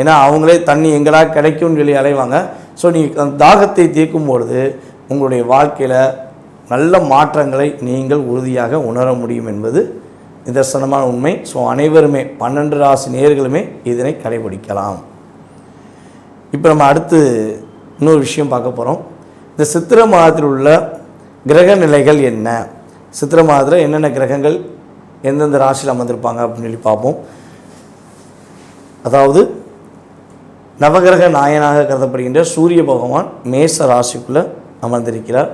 ஏன்னா அவங்களே தண்ணி எங்கடா கிடைக்கும்னு சொல்லி அலைவாங்க. ஸோ நீங்கள் அந்த தாகத்தை தீர்க்கும் பொழுது உங்களுடைய வாழ்க்கையில் நல்ல மாற்றங்களை நீங்கள் உறுதியாக உணர முடியும் என்பது நிதர்சனமான உண்மை. ஸோ அனைவருமே 12 ராசி நேயர்களுமே இதனை கடைபிடிக்கலாம். இப்போ நம்ம அடுத்து இன்னொரு விஷயம் பார்க்க போகிறோம். இந்த சித்திரை மாதத்தில் உள்ள கிரக நிலைகள் என்ன, சித்திரை மாதத்தில் என்னென்ன கிரகங்கள் எந்தெந்த ராசியில் அமர்ந்திருப்பாங்க அப்படின்னு சொல்லி பார்ப்போம். அதாவது நவகிரக நாயனாக கருதப்படுகின்ற சூரிய பகவான் மேச ராசிக்குள்ளே அமர்ந்திருக்கிறார்.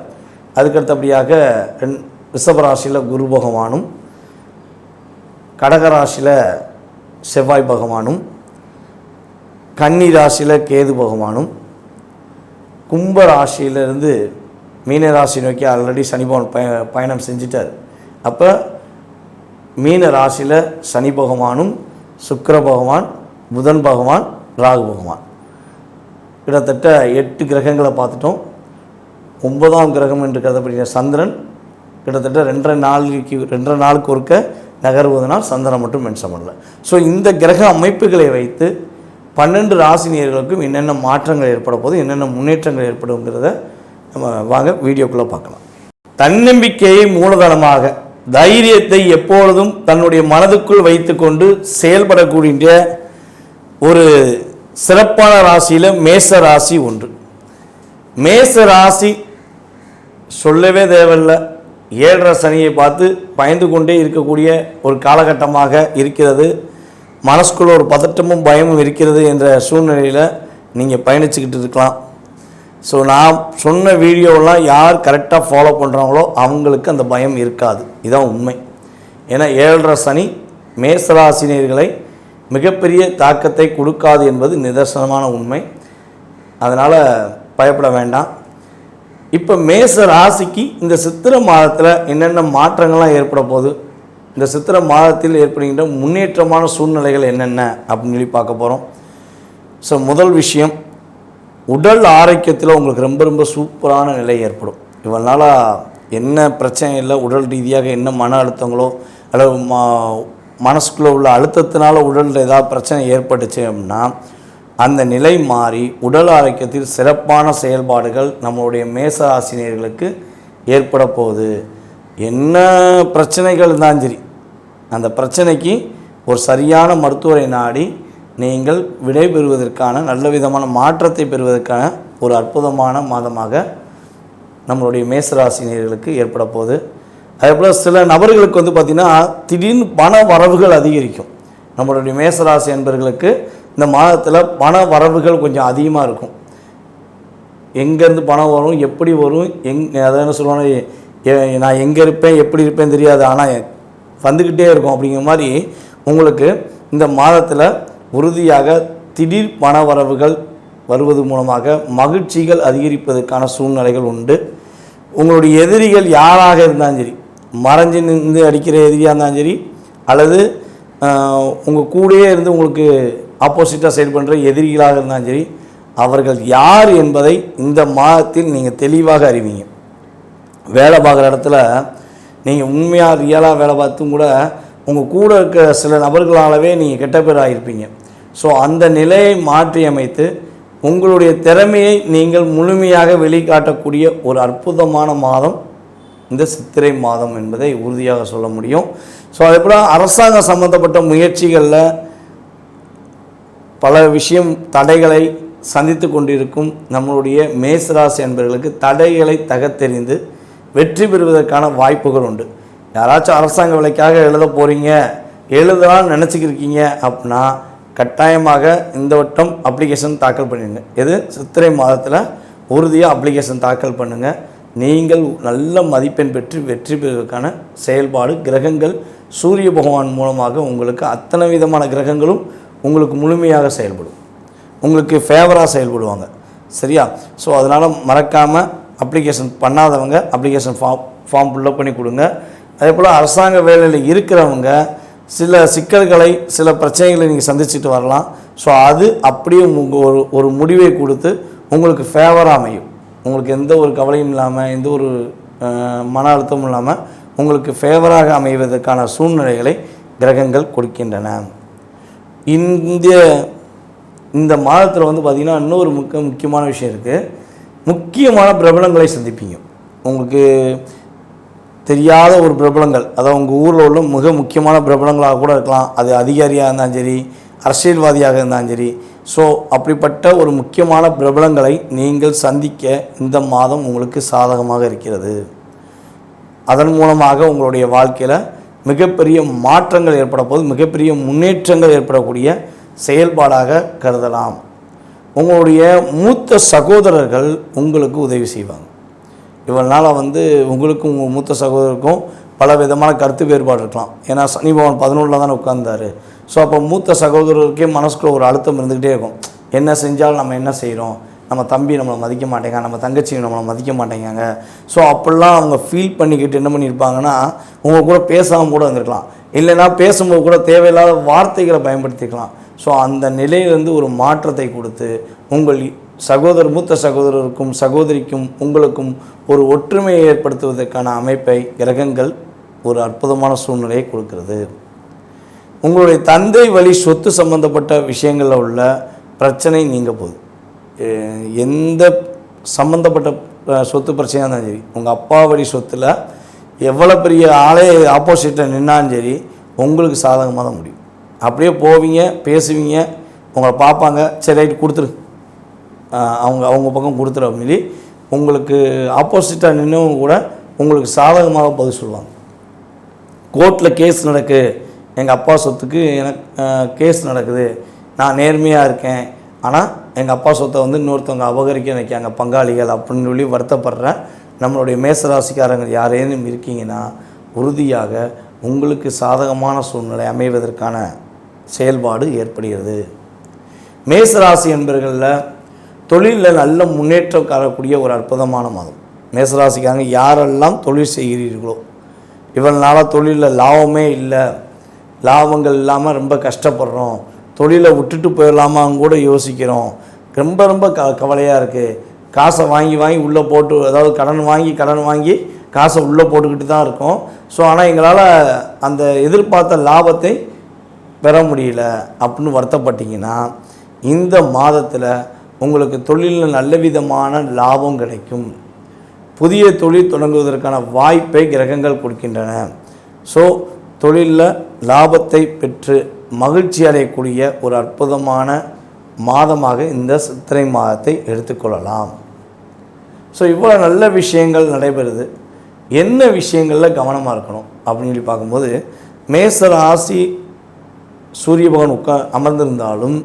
அதுக்கடுத்தபடியாக ரிஷப ராசியில் குரு பகவானும், கடகராசியில் செவ்வாய் பகவானும், கன்னி ராசியில் கேது பகவானும், கும்ப ராசியிலிருந்து மீன ராசி நோக்கி ஆல்ரெடி சனி பகவான் பயணம் செஞ்சிட்டார். அப்போ மீன ராசியில் சனி பகவானும், சுக்கிர பகவான், புதன் பகவான், ராகு பகவான், கிட்டத்தட்ட 8 கிரகங்களை பார்த்துட்டோம். 9ஆம் கிரகம் என்று கருதப்படுகிற சந்திரன் கிட்டத்தட்ட 2.5 நாளுக்கு ஒருக்க நகர்வதனால் சந்திரன் மட்டும் மென்ஷன் பண்ணல. ஸோ இந்த கிரக அமைப்புகளை வைத்து 12 ராசினியர்களுக்கும் என்னென்ன மாற்றங்கள் ஏற்பட போது, என்னென்ன முன்னேற்றங்கள் ஏற்படுங்கிறத நம்ம வாங்க வீடியோக்குள்ளே பார்க்கலாம். தன்னம்பிக்கையை மூலதனமாக, தைரியத்தை எப்பொழுதும் தன்னுடைய மனதுக்குள் வைத்துக்கொண்டு செயல்படக்கூடிய ஒரு சிறப்பான ராசியில் மேச ராசி ஒன்று. மேச ராசி சொல்லவே தேவையில்லை, 7.5 சனியை பார்த்து பயந்து கொண்டே இருக்கக்கூடிய ஒரு காலகட்டமாக இருக்கிறது. மனசுக்குள்ள ஒரு பதட்டமும் பயமும் இருக்கிறது என்ற சூழ்நிலையில் நீங்கள் பயணிச்சுக்கிட்டு இருக்கலாம். ஸோ நான் சொன்ன வீடியோவெல்லாம் யார் கரெக்டாக ஃபாலோ பண்ணுறாங்களோ அவங்களுக்கு அந்த பயம் இருக்காது. இதுதான் உண்மை. ஏன்னா 7.5 சனி மேசராசினியர்களை மிகப்பெரிய தாக்கத்தை கொடுக்காது என்பது நிதர்சனமான உண்மை. அதனால் பயப்பட வேண்டாம். இப்போ மேச ராசிக்கு இந்த சித்திரை மாதத்தில் என்னென்ன மாற்றங்கள்லாம் ஏற்பட போகுது, இந்த சித்திரை மாதத்தில் ஏற்படுகின்ற முன்னேற்றமான சூழ்நிலைகள் என்னென்ன அப்படின்னு சொல்லி பார்க்க போகிறோம். ஸோ முதல் விஷயம், உடல் ஆரோக்கியத்தில் உங்களுக்கு ரொம்ப ரொம்ப சூப்பரான நிலை ஏற்படும். இவ்வளோ நாளாக என்ன பிரச்சனை இல்லை, உடல் ரீதியாக என்ன மன அழுத்தங்களோ அல்லது மனசுக்குள்ளே உள்ள அழுத்தத்தினால உடலில் ஏதாவது பிரச்சனை ஏற்பட்டுச்சு அப்படின்னா அந்த நிலை மாறி உடல் ஆரோக்கியத்தில் சிறப்பான செயல்பாடுகள் நம்மளுடைய மேசராசினியர்களுக்கு ஏற்பட போகுது. என்ன பிரச்சனைகள் இருந்தாலும் சரி, அந்த பிரச்சனைக்கு ஒரு சரியான மருத்துவரை நாடி நீங்கள் விடை பெறுவதற்கான, நல்ல விதமான மாற்றத்தை பெறுவதற்கான ஒரு அற்புதமான மாதமாக நம்மளுடைய மேசராசினியர்களுக்கு ஏற்பட போகுது. அதேபோல் சில நபர்களுக்கு வந்து பார்த்திங்கன்னா திடீர்னு பண வரவுகள் அதிகரிக்கும். நம்மளுடைய மேசராசி என்பவர்களுக்கு இந்த மாதத்தில் பண வரவுகள் கொஞ்சம் அதிகமாக இருக்கும். எங்கேருந்து பணம் வரும், எப்படி வரும், அதை என்ன சொல்லுவாங்க, நான் எங்கே இருப்பேன் எப்படி இருப்பேன் தெரியாது, ஆனால் வந்துக்கிட்டே இருக்கும். அப்படிங்கிற மாதிரி உங்களுக்கு இந்த மாதத்தில் உறுதியாக திடீர் பண வரவுகள் வருவது மூலமாக மகிழ்ச்சிகள் அதிகரிப்பதற்கான சூழ்நிலைகள் உண்டு. உங்களுடைய எதிரிகள் யாராக இருந்தாலும் சரி, மறைஞ்சு நின்று அடிக்கிற எதிரியாக இருந்தாலும் சரி, அல்லது உங்கள் கூடயே இருந்து உங்களுக்கு ஆப்போசிட்டாக செயல்படுற எதிரிகளாக இருந்தாலும் சரி, அவர்கள் யார் என்பதை இந்த மாதத்தில் நீங்கள் தெளிவாக அறிவீங்க. வேலை பார்க்குற இடத்துல நீங்கள் உண்மையாக ரியலாக வேலை பார்த்தும் கூட உங்கள் கூட இருக்க சில நபர்களாலவே நீங்கள் கெட்ட பேர் ஆகியிருப்பீங்க. ஸோ அந்த நிலையை மாற்றி அமைத்து உங்களுடைய திறமையை நீங்கள் முழுமையாக வெளிக்காட்டக்கூடிய ஒரு அற்புதமான மாதம் இந்த சித்திரை மாதம் என்பதை உறுதியாக சொல்ல முடியும். ஸோ அதேபோல் அரசாங்க சம்பந்தப்பட்ட முயற்சிகளில் பல விஷயம் தடைகளை சந்தித்து கொண்டிருக்கும் நம்மளுடைய மேசராசி என்பவர்களுக்கு தடைகளை தகர்த்தெறிந்து வெற்றி பெறுவதற்கான வாய்ப்புகள் உண்டு. யாராச்சும் அரசாங்க வேலைக்காக எழுத போகிறீங்க, எழுதலாம்னு நினச்சிக்கிருக்கீங்க அப்படின்னா கட்டாயமாக இந்த வட்டம் அப்ளிகேஷன் தாக்கல் பண்ணிடுங்க. எது சித்திரை மாதத்தில் உறுதியாக அப்ளிகேஷன் தாக்கல் பண்ணுங்கள். நீங்கள் நல்ல மதிப்பெண் பெற்று வெற்றி பெறுவதற்கான செயல்பாடு கிரகங்கள் சூரிய பகவான் மூலமாக உங்களுக்கு அத்தனை விதமான கிரகங்களும் உங்களுக்கு முழுமையாக செயல்படும், உங்களுக்கு ஃபேவராக செயல்படுவாங்க. சரியா? ஸோ அதனால் மறக்காமல் அப்ளிகேஷன் பண்ணாதவங்க அப்ளிகேஷன் ஃபார்ம் ஃபில்லப் பண்ணி கொடுங்க. அதே போல் அரசாங்க வேலையில் இருக்கிறவங்க சில சிக்கல்களை சில பிரச்சனைகளை நீங்கள் சந்திச்சுட்டு வரலாம். ஸோ அது அப்படியே ஒரு முடிவை கொடுத்து உங்களுக்கு ஃபேவராக அமையும். உங்களுக்கு எந்த ஒரு கவலையும் இல்லாமல், எந்த ஒரு மன அழுத்தமும் இல்லாமல் உங்களுக்கு ஃபேவராக அமைவதற்கான சூழ்நிலைகளை கிரகங்கள் கொடுக்கின்றன. இந்த மாதத்தில் வந்து பார்த்திங்கன்னா இன்னொரு முக்கியமான விஷயம் இருக்குது. முக்கியமான பிரபலங்களை சந்திப்பீங்க. உங்களுக்கு தெரியாத ஒரு பிரபலங்கள், அதாவது உங்கள் ஊரில் உள்ள மிக முக்கியமான பிரபலங்களாக கூட இருக்கலாம். அது அதிகாரியாக இருந்தாலும் சரி, அரசியல்வாதியாக இருந்தாலும் சரி. ஸோ அப்படிப்பட்ட ஒரு முக்கியமான பிரபலங்களை நீங்கள் சந்திக்க இந்த மாதம் உங்களுக்கு சாதகமாக இருக்கிறது. அதன் மூலமாக உங்களுடைய வாழ்க்கையில் மிகப்பெரிய மாற்றங்கள் ஏற்பட போது, மிகப்பெரிய முன்னேற்றங்கள் ஏற்படக்கூடிய செயல்பாடாக கருதலாம். உங்களுடைய மூத்த சகோதரர்கள் உங்களுக்கு உதவி செய்வாங்க. இவ்வளோ நாளாக வந்து உங்களுக்கும் உங்கள் மூத்த சகோதரருக்கும் பல விதமான கருத்து வேறுபாடு இருக்கலாம். ஏன்னா சனி பகவான் 11 தானே உட்கார்ந்தார். ஸோ அப்போ மூத்த சகோதரருக்கே மனசுக்குள்ள ஒரு அழுத்தம் இருந்துக்கிட்டே இருக்கும். என்ன செஞ்சாலும் நம்ம என்ன செய்கிறோம், நம்ம தம்பி நம்மளை மதிக்க மாட்டேங்க, நம்ம தங்கச்சி நம்மளை மதிக்க மாட்டேங்காங்க. ஸோ அப்படிலாம் அவங்க ஃபீல் பண்ணிக்கிட்டு என்ன பண்ணியிருப்பாங்கன்னா, உங்கள் கூட பேசாமல் கூட இருந்திருக்கலாம், இல்லைன்னா பேசும்போது கூட தேவையில்லாத வார்த்தைகளை பயன்படுத்திக்கலாம். ஸோ அந்த நிலையிலிருந்து ஒரு மாற்றத்தை கொடுத்து உங்கள் மூத்த சகோதரருக்கும் சகோதரிக்கும் உங்களுக்கும் ஒரு ஒற்றுமையை ஏற்படுத்துவதற்கான அமைப்பை கிரகங்கள் ஒரு அற்புதமான சூழ்நிலையை கொடுக்கிறது. உங்களுடைய தந்தை வழி சொத்து சம்பந்தப்பட்ட விஷயங்களில் உள்ள பிரச்சனை நீங்க போகுது. எந்த சம்மந்தப்பட்ட சொத்து பிரச்சனையாக இருந்தாலும் சரி, உங்கள் அப்பா வழி சொத்தில் எவ்வளோ பெரிய ஆளே ஆப்போசிட்டில் நின்னாலும் சரி உங்களுக்கு சாதகமாக தான் முடியும். அப்படியே போவீங்க, பேசுவீங்க, உங்களை பார்ப்பாங்க, சரி ரைட்டு கொடுத்துரு, அவங்க பக்கம் கொடுத்துரு அப்படின்னு உங்களுக்கு ஆப்போசிட்டாக நின்றவங்க கூட உங்களுக்கு சாதகமாக பதில் சொல்லுவாங்க. கோர்ட்டில் கேஸ் நடக்கு, எங்கள் அப்பா சொத்துக்கு எனக்கு கேஸ் நடக்குது, நான் நேர்மையாக இருக்கேன், ஆனால் எங்கள் அப்பா சொத்தை வந்து இன்னொருத்தவங்க அபகரிக்க நினைக்காங்க பங்காளிகள் அப்படின்னு சொல்லி வருத்தப்படுற நம்மளுடைய மேசராசிக்காரங்கள் யாரேனும் இருக்கீங்கன்னா உறுதியாக உங்களுக்கு சாதகமான சூழ்நிலை அமைவதற்கான செயல்பாடு ஏற்படுகிறது. மேசராசி என்பர்களில் தொழிலில் நல்ல முன்னேற்றம் காணக்கூடிய ஒரு அற்புதமான மாதம். மேசராசிக்காரங்க யாரெல்லாம் தொழில் செய்கிறீர்களோ, இவ்வளவு நாளாக தொழிலில் லாபமே இல்லை, லாபங்கள் இல்லாமல் ரொம்ப கஷ்டப்படுறோம், தொழிலை விட்டுட்டு போயிடலாமான்னு கூட யோசிக்கிறோம், ரொம்ப ரொம்ப கவலையாக இருக்குது, காசை வாங்கி உள்ளே போட்டு, அதாவது கடன் வாங்கி காசை உள்ளே போட்டுக்கிட்டு தான் இருக்கோம். ஸோ ஆனால் எங்களால் அந்த எதிர்பார்த்த லாபத்தை பெற முடியல அப்படின்னு வருத்தப்பட்டீங்கன்னா இந்த மாதத்தில் உங்களுக்கு தொழிலில் நல்ல விதமான லாபம் கிடைக்கும். புதிய தொழில் தொடங்குவதற்கான வாய்ப்பை கிரகங்கள் கொடுக்கின்றன. ஸோ தொழிலில் லாபத்தை பெற்று மகிழ்ச்சி அடையக்கூடிய ஒரு அற்புதமான மாதமாக இந்த சித்திரை மாதத்தை எடுத்துக்கொள்ளலாம். ஸோ இவ்வளோ நல்ல விஷயங்கள் நடைபெறுது. என்ன விஷயங்களில் கவனமாக இருக்கணும் அப்படின்னு சொல்லி பார்க்கும்போது, மேச ராசி சூரிய பகவான் அமர்ந்திருந்தாலும்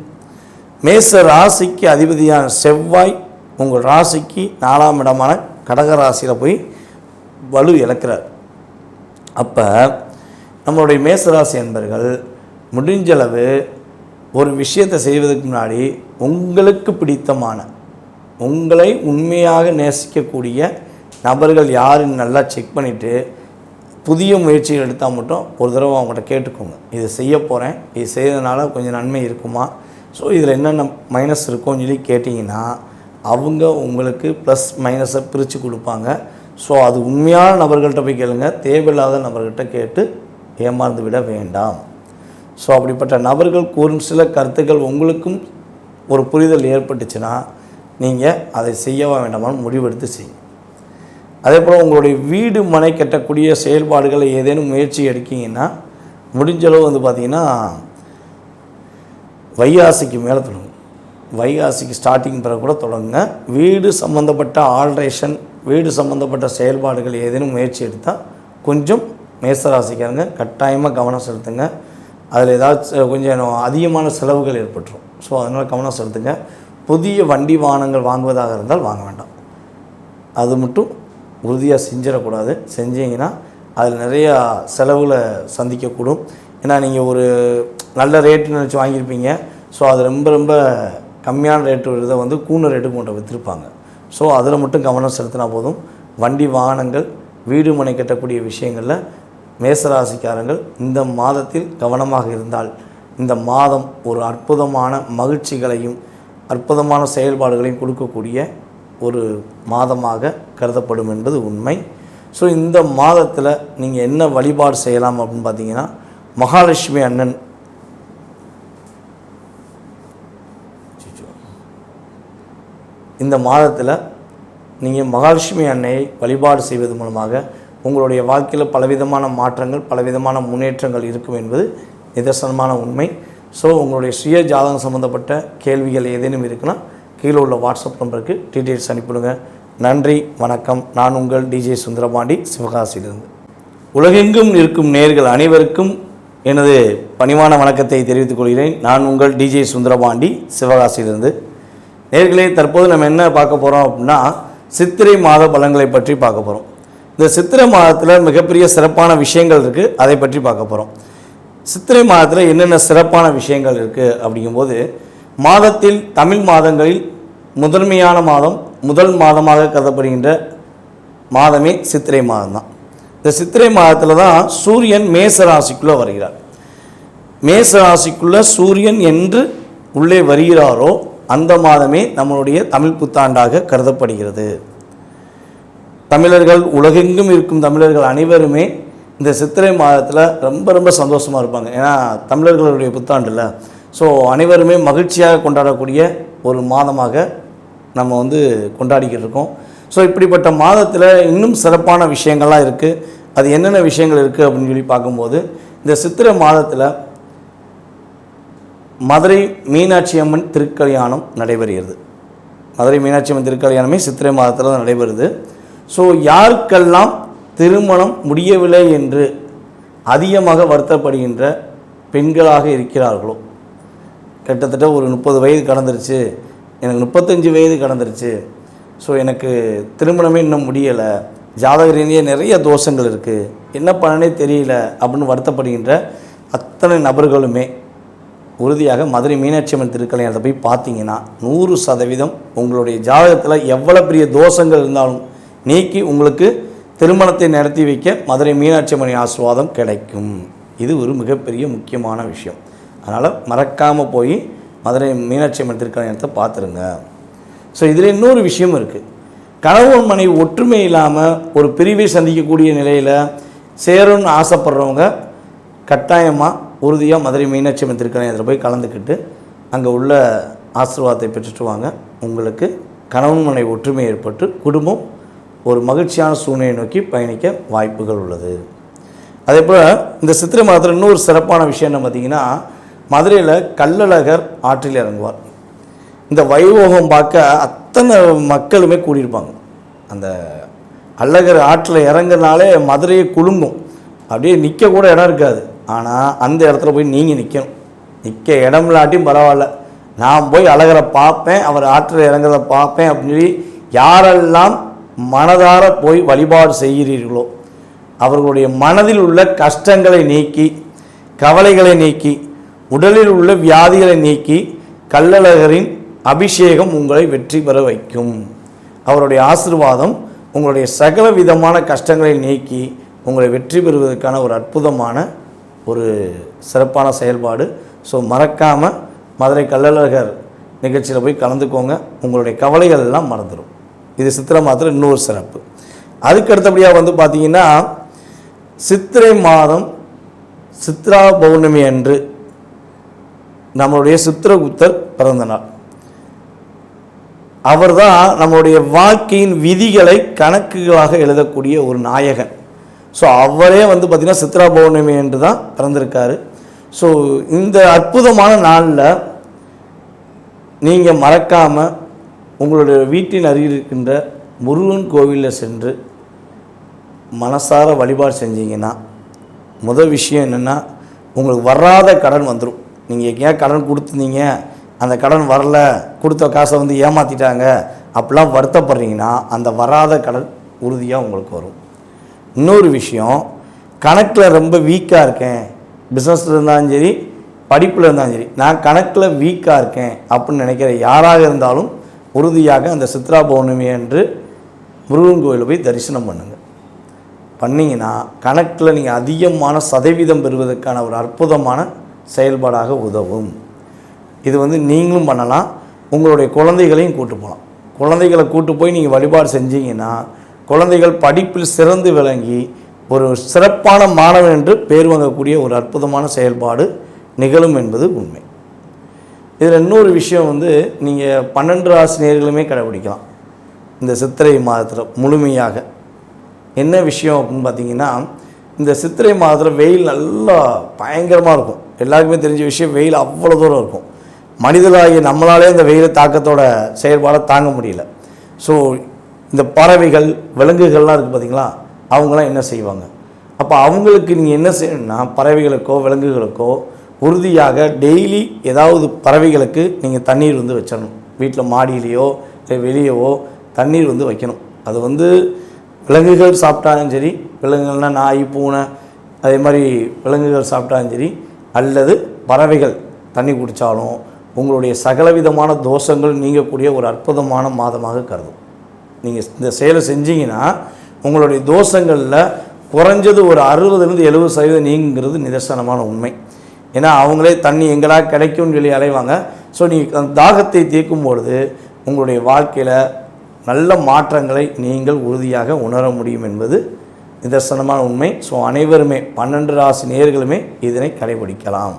மேச ராசிக்கு அதிபதியான செவ்வாய் உங்கள் ராசிக்கு 4ஆம் இடமான கடக ராசியில் போய் வலு இழக்கிறார். அப்போ நம்மளுடைய மேசராசி என்பர்கள் முடிஞ்சளவு ஒரு விஷயத்தை செய்வதற்கு முன்னாடி உங்களுக்கு பிடித்தமான, உங்களை உண்மையாக நேசிக்கக்கூடிய நபர்கள் யாருன்னு நல்லா செக் பண்ணிவிட்டு புதிய முயற்சிகள் எடுத்தால் மட்டும் ஒரு தடவை அவங்கள்ட்ட கேட்டுக்கோங்க, இது செய்ய போகிறேன், இது செய்கிறதுனால கொஞ்சம் நன்மை இருக்குமா, ஸோ இதில் என்னென்ன மைனஸ் இருக்கும்னு சொல்லி கேட்டிங்கன்னா அவங்க உங்களுக்கு ப்ளஸ் மைனஸை பிரித்து கொடுப்பாங்க. ஸோ அது உண்மையான நபர்கள்ட்ட போய் கேளுங்க, தேவையில்லாத நபர்கிட்ட கேட்டு ஏமாந்து விட வேண்டாம். ஸோ அப்படிப்பட்ட நபர்கள் கூறும் சில கருத்துக்கள் உங்களுக்கும் ஒரு புரிதல் ஏற்பட்டுச்சுன்னா நீங்கள் அதை செய்யவா வேண்டாமான்னு முடிவெடுத்து செய்யுங்க. அதே போல் உங்களுடைய வீடு மனை கட்டக்கூடிய செயல்பாடுகளை ஏதேனும் முயற்சி எடுக்கிங்கன்னா முடிஞ்சளவு வந்து பார்த்திங்கன்னா வைகாசிக்கு மேலே தொடங்கும். வைகாசிக்கு ஸ்டார்டிங் பிறகு கூட தொடங்குங்க. வீடு சம்மந்தப்பட்ட ஆல்ட்ரேஷன், வீடு சம்மந்தப்பட்ட செயல்பாடுகள் ஏதேனும் முயற்சி எடுத்தால் கொஞ்சம் மேசராசிக்காரங்க கட்டாயமாக கவனம் செலுத்துங்க. அதில் ஏதாச்சும் கொஞ்சம் அதிகமான செலவுகள் ஏற்பட்டுரும். ஸோ அதனால் கவனம் செலுத்துங்க. புதிய வண்டி வாகனங்கள் வாங்குவதாக இருந்தால் வாங்க வேண்டாம், அது மட்டும் உறுதியாக செஞ்சிடக்கூடாது. செஞ்சீங்கன்னா அதில் நிறையா செலவுகளை சந்திக்கக்கூடும். ஏன்னா நீங்கள் ஒரு நல்ல ரேட்டு நினச்சி வாங்கியிருப்பீங்க, ஸோ அது ரொம்ப ரொம்ப கம்மியான ரேட்டு இதை வந்து கூண ரேட்டுக்கு கொண்டு விற்றுருப்பாங்க. ஸோ அதில் மட்டும் கவனம் செலுத்தினா போதும். வண்டி வாகனங்கள் வீடு மனை கட்டக்கூடிய விஷயங்களில் மேசராசிக்காரங்கள் இந்த மாதத்தில் கவனமாக இருந்தால் இந்த மாதம் ஒரு அற்புதமான மகிழ்ச்சிகளையும் அற்புதமான செயல்பாடுகளையும் கொடுக்கக்கூடிய ஒரு மாதமாக கருதப்படும் என்பது உண்மை. ஸோ இந்த மாதத்தில் நீங்கள் என்ன வழிபாடு செய்யலாம் அப்படின்னு பார்த்தீங்கன்னா, மகாலட்சுமி அண்ணன் இந்த மாதத்தில் நீங்கள் மகாலட்சுமி அன்னையை வழிபாடு செய்வது மூலமாக உங்களுடைய வாழ்க்கையில் பலவிதமான மாற்றங்கள் பலவிதமான முன்னேற்றங்கள் இருக்கும் என்பது நிதர்சனமான உண்மை. ஸோ உங்களுடைய சுய ஜாதகம் சம்மந்தப்பட்ட கேள்விகள் ஏதேனும் இருக்குன்னா கீழே உள்ள வாட்ஸ்அப் நம்பருக்கு டீட்டெயில்ஸ் அனுப்பிவிடுங்க. நன்றி, வணக்கம். நான் உங்கள் டிஜே சுந்தரபாண்டி, சிவகாசியிலிருந்து. உலகெங்கும் இருக்கும் நேயர்கள் அனைவருக்கும் எனது பணிவான வணக்கத்தை தெரிவித்துக் கொள்கிறேன். நான் உங்கள் டிஜே சுந்தரபாண்டி, சிவகாசியிலிருந்து. நேயர்களே, தற்போது நம்ம என்ன பார்க்க போகிறோம் அப்படின்னா, சித்திரை மாத பலன்களை பற்றி பார்க்க போகிறோம். இந்த சித்திரை மாதத்தில் மிகப்பெரிய சிறப்பான விஷயங்கள் இருக்குது, அதை பற்றி பார்க்க போகிறோம். சித்திரை மாதத்தில் என்னென்ன சிறப்பான விஷயங்கள் இருக்குது அப்படிங்கும்போது, மாதத்தில் தமிழ் மாதங்களில் முதன்மையான மாதம், முதல் மாதமாக கருதப்படுகின்ற மாதமே சித்திரை மாதம் தான். இந்த சித்திரை மாதத்தில் தான் சூரியன் மேச ராசிக்குள்ளே வருகிறார். மேச ராசிக்குள்ளே சூரியன் என்று உள்ளே வருகிறாரோ அந்த மாதமே நம்மளுடைய தமிழ் புத்தாண்டாக கருதப்படுகிறது. தமிழர்கள், உலகெங்கும் இருக்கும் தமிழர்கள் அனைவருமே இந்த சித்திரை மாதத்தில் ரொம்ப ரொம்ப சந்தோஷமாக இருப்பாங்க. ஏன்னா தமிழர்களுடைய புத்தாண்டில் ஸோ அனைவருமே மகிழ்ச்சியாக கொண்டாடக்கூடிய ஒரு மாதமாக நம்ம கொண்டாடிக்கிட்டு இருக்கோம். ஸோ இப்படிப்பட்ட மாதத்தில் இன்னும் சிறப்பான விஷயங்கள்லாம் இருக்குது. அது என்னென்ன விஷயங்கள் இருக்குது அப்படின்னு சொல்லி பார்க்கும்போது, இந்த சித்திரை மாதத்தில் மதுரை மீனாட்சி அம்மன் திருக்கல்யாணம் நடைபெறுகிறது. மதுரை மீனாட்சி அம்மன் திருக்கல்யாணமே சித்திரை மாதத்தில் தான் நடைபெறுது. ஸோ யாருக்கெல்லாம் திருமணம் முடியவில்லை என்று அதிகமாக வருத்தப்படுகின்ற பெண்களாக இருக்கிறார்களோ, கிட்டத்தட்ட ஒரு 30 வயது கடந்துருச்சு, எனக்கு 35 வயது கடந்துருச்சு, ஸோ எனக்கு திருமணமே இன்னும் முடியலை, ஜாதக ரீதியாக நிறைய தோஷங்கள் இருக்குது, என்ன பண்ணனே தெரியல அப்படின்னு வருத்தப்படுகின்ற அத்தனை நபர்களுமே உறுதியாக மதுரை மீனாட்சி அம்மன் திருக்கல்யாணத்தை போய் பார்த்தீங்கன்னா 100% உங்களுடைய ஜாதகத்தில் எவ்வளோ பெரிய தோஷங்கள் இருந்தாலும் நீக்கி உங்களுக்கு திருமணத்தை நடத்தி வைக்க மதுரை மீனாட்சி அம்மன் ஆசீர்வாதம் கிடைக்கும். இது ஒரு மிகப்பெரிய முக்கியமான விஷயம். அதனால் மறக்காமல் போய் மதுரை மீனாட்சி அம்மன் திருக்கல்யாணத்தை பார்த்துருங்க. ஸோ இதில் இன்னொரு விஷயம் இருக்குது. கணவன் மனைவி ஒற்றுமை இல்லாமல் ஒரு பிரிவை சந்திக்கக்கூடிய நிலையில் சேரணும்னு ஆசைப்படுறவங்க கட்டாயமாக உறுதியாக மதுரை மீனாட்சி அம்மன் திருக்கல்யாணத்தில் போய் கலந்துக்கிட்டு அங்கே உள்ள ஆசீர்வாதத்தை பெற்றுட்டு வாங்க. உங்களுக்கு கணவன் மனைவி ஒற்றுமை ஏற்பட்டு குடும்பம் ஒரு மகிழ்ச்சியான சூழ்நிலையை நோக்கி பயணிக்க வாய்ப்புகள் உள்ளது. அதே போல் இந்த சித்திரை மாதத்தில் இன்னொரு சிறப்பான விஷயம் என்ன பார்த்திங்கன்னா, மதுரையில் கள்ளழகர் ஆற்றில் இறங்குவார். இந்த வைபோகம் பார்க்க அத்தனை மக்களுமே கூடியிருப்பாங்க. அந்த அழகர் ஆற்றில் இறங்குறனாலே மதுரையை குலுங்கும், அப்படியே நிற்க கூட இடம் இருக்காது. ஆனால் அந்த இடத்துல போய் நீங்கள் நிற்கணும். நிற்க இடம் இல்லாட்டியும் பரவாயில்ல, நான் போய் அழகரை பார்ப்பேன், அவர் ஆற்றில் இறங்குறத பார்ப்பேன் அப்படின்னு சொல்லி யாரெல்லாம் மனதார போய் வழிபாடு செய்கிறீர்களோ அவர்களுடைய மனதில் உள்ள கஷ்டங்களை நீக்கி, கவலைகளை நீக்கி, உடலில் உள்ள வியாதிகளை நீக்கி கள்ளழகரின் அபிஷேகம் உங்களை வெற்றி பெற வைக்கும். அவருடைய ஆசீர்வாதம் உங்களுடைய சகல விதமான கஷ்டங்களை நீக்கி உங்களை வெற்றி பெறுவதற்கான ஒரு அற்புதமான ஒரு சிறப்பான செயல்பாடு. ஸோ மறக்காமல் மதுரை கள்ளழகர் நிகழ்ச்சியில் போய் கலந்துக்கோங்க. உங்களுடைய கவலைகள் எல்லாம் மறந்துடும். இது சித்திரை மாதத்தில் இன்னொரு சிறப்பு. அதுக்கு அடுத்தபடியாக பார்த்தீங்கன்னா, சித்திரை மாதம் சித்ரா பௌர்ணமி அன்று நம்மளுடைய சித்திரகுப்தர் பிறந்த நாள். அவர் தான் நம்மளுடைய வாழ்க்கையின் விதிகளை கணக்குகளாக எழுதக்கூடிய ஒரு நாயகன். ஸோ அவரே பார்த்திங்கன்னா சித்ரா பௌர்ணமி என்று தான் பிறந்திருக்காரு. ஸோ இந்த அற்புதமான நாளில் நீங்கள் மறக்காமல் உங்களுடைய வீட்டின் அருகில் இருக்கின்ற முருகன் கோவிலில் சென்று மனசார வழிபாடு செஞ்சீங்கன்னா, முதல் விஷயம் என்னென்னா, உங்களுக்கு வராத கடன் வந்துடும். நீங்கள் எங்கேயா கடன் கொடுத்துருந்தீங்க, அந்த கடன் வரல, கொடுத்த காசை ஏமாற்றிட்டாங்க அப்படிலாம் வருத்தப்படுறீங்கன்னா அந்த வராத கடன் உறுதியாக உங்களுக்கு வரும். இன்னொரு விஷயம், கணக்கில் ரொம்ப வீக்காக இருக்கேன், பிஸ்னஸில் இருந்தாலும் சரி படிப்பில் இருந்தாலும் சரி, நான் கணக்கில் வீக்காக இருக்கேன் அப்படின்னு நினைக்கிற யாராக இருந்தாலும் உறுதியாக அந்த சித்ரா பௌர்ணமி அன்று முருகன் கோயிலில் போய் தரிசனம் பண்ணுங்கள். பண்ணிங்கன்னா கணக்கில் நீங்கள் அதிகமான சதவீதம் பெறுவதற்கான ஒரு அற்புதமான செயல்பாடாக உதவும். இது நீங்களும் பண்ணலாம், உங்களுடைய குழந்தைகளையும் கூட்டு போகலாம். குழந்தைகளை கூட்டு போய் நீங்கள் வழிபாடு செஞ்சீங்கன்னா குழந்தைகள் படிப்பில் சிறந்து விளங்கி ஒரு சிறப்பான மாணவன் என்று பேர் வாங்கக்கூடிய ஒரு அற்புதமான செயல்பாடு நிகழும் என்பது உண்மை. இதில் இன்னொரு விஷயம் நீங்கள் 12 ராசி நேயர்களுமே கடைபிடிக்கலாம் இந்த சித்திரை மாதத்தில் முழுமையாக. என்ன விஷயம் அப்படின்னு பார்த்தீங்கன்னா, இந்த சித்திரை மாதத்தில் வெயில் நல்லா பயங்கரமாக இருக்கும். எல்லாருக்குமே தெரிஞ்ச விஷயம், வெயில் அவ்வளோ தூரம் இருக்கும். மனிதர்களாகிய நம்மளாலே இந்த வெயில் தாக்கத்தோட செயல்பாடை தாங்க முடியல. ஸோ இந்த பறவைகள், விலங்குகள்லாம் இருக்குது பார்த்தீங்களா, அவங்களாம் என்ன செய்வாங்க? அப்போ அவங்களுக்கு நீங்கள் என்ன செய்யணும்னா, பறவைகளுக்கோ விலங்குகளுக்கோ உறுதியாக டெய்லி ஏதாவது பறவைகளுக்கு நீங்கள் தண்ணீர் வச்சிடணும். வீட்டில் மாடியிலையோ இல்லை வெளியவோ தண்ணீர் வைக்கணும். அது விலங்குகள் சாப்பிட்டாலும் சரி, விலங்குகள்னால் நாய், பூனை, அதே மாதிரி விலங்குகள் சாப்பிட்டாலும் சரி, அல்லது பறவைகள் தண்ணி குடித்தாலும் உங்களுடைய சகலவிதமான தோஷங்கள் நீங்கக்கூடிய ஒரு அற்புதமான மாதமாக கருதும். நீங்கள் இந்த செயலை செஞ்சீங்கன்னா உங்களுடைய தோஷங்களில் குறைஞ்சது ஒரு 60-70% நீங்கிறது நிதர்சனமான உண்மை. ஏன்னா அவங்களே தண்ணி எங்கடா கிடைக்கும்னு சொல்லி அலைவாங்க. ஸோ நீங்கள் அந்த தாகத்தை தீர்க்கும் பொழுது உங்களுடைய வாழ்க்கையில் நல்ல மாற்றங்களை நீங்கள் உறுதியாக உணர முடியும் என்பது நிதர்சனமான உண்மை. ஸோ அனைவருமே 12 ராசி நேயர்களுமே இதனை கடைபிடிக்கலாம்.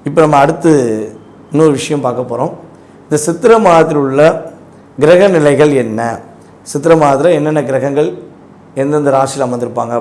இப்போ நம்ம அடுத்து இன்னொரு விஷயம் பார்க்க போகிறோம். இந்த சித்திரை மாதத்தில் உள்ள கிரக நிலைகள் என்ன, சித்திரை மாதத்தில் என்னென்ன கிரகங்கள் எந்தெந்த ராசியில் அமர்ந்திருப்பாங்க